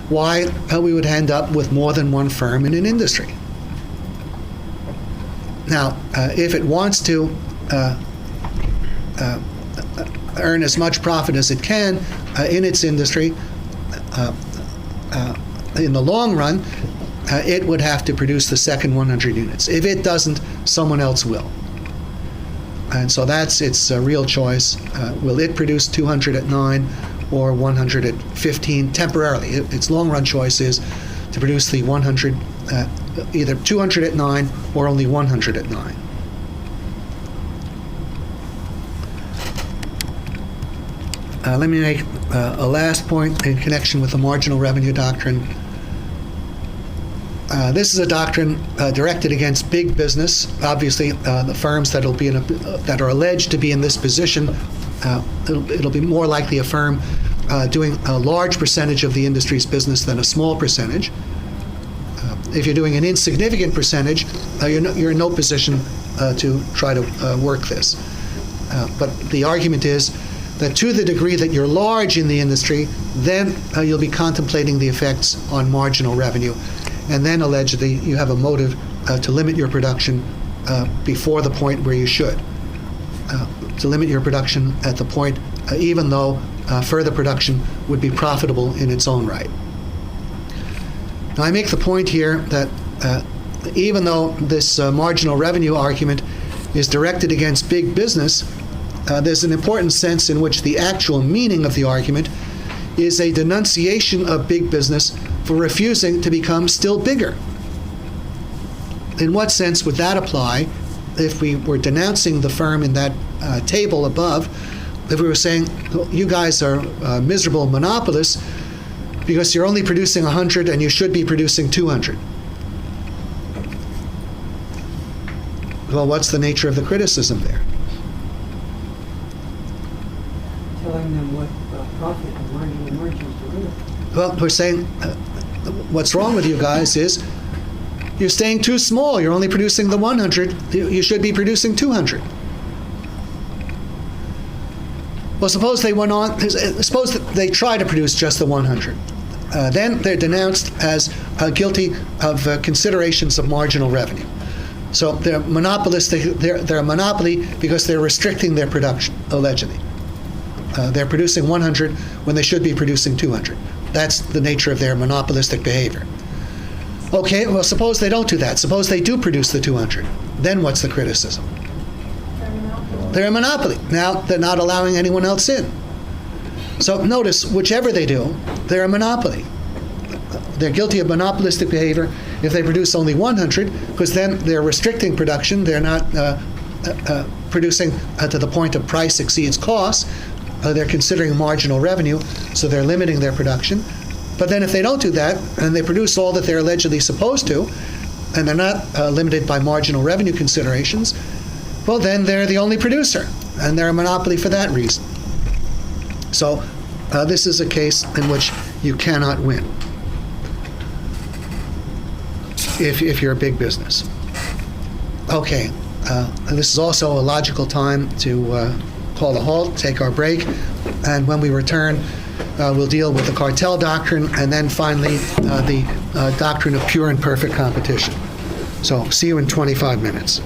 why we would end up with more than one firm in an industry. Now, if it wants to earn as much profit as it can in its industry, in the long run, it would have to produce the second 100 units. If it doesn't, someone else will. And so that's its real choice. Will it produce 200 at 9 or 100 at 15 temporarily? Its long-run choice is to produce the 100, either 200 at 9 or only 100 at 9. Let me make a last point in connection with the marginal revenue doctrine. This is a doctrine directed against big business. Obviously, the firms that are alleged to be in this position, it'll be more likely a firm doing a large percentage of the industry's business than a small percentage. If you're doing an insignificant percentage, you're in no position to try to work this. But the argument is that to the degree that you're large in the industry, then you'll be contemplating the effects on marginal revenue. And then allegedly you have a motive to limit your production before the point where you should. To limit your production at the point, even though further production would be profitable in its own right. Now I make the point here that even though this marginal revenue argument is directed against big business, there's an important sense in which the actual meaning of the argument is a denunciation of big business for refusing to become still bigger. In what sense would that apply if we were denouncing the firm in that table above, if we were saying, you guys are miserable monopolists because you're only producing 100 and you should be producing 200? Well, what's the nature of the criticism there? Telling them what profit and margins to live. Well, we're saying what's wrong with you guys is you're staying too small. You're only producing the 100. You should be producing 200. Well, suppose they went on, suppose that they try to produce just the 100. Then they're denounced as guilty of considerations of marginal revenue. So they're monopolists. They're a monopoly because they're restricting their production, allegedly. They're producing 100 when they should be producing 200. That's the nature of their monopolistic behavior. Okay, well, suppose they don't do that. Suppose they do produce the 200. Then what's the criticism? They're a monopoly. Now they're not allowing anyone else in. So notice, whichever they do, they're a monopoly. They're guilty of monopolistic behavior if they produce only 100, because then they're restricting production. They're not producing to the point of price exceeds cost. They're considering marginal revenue, so they're limiting their production. But then if they don't do that, and they produce all that they're allegedly supposed to, and they're not limited by marginal revenue considerations, well, then they're the only producer, and they're a monopoly for that reason. So this is a case in which you cannot win if you're a big business. Okay, this is also a logical time to call a halt, take our break, and when we return, we'll deal with the cartel doctrine, and then finally the doctrine of pure and perfect competition. So see you in 25 minutes.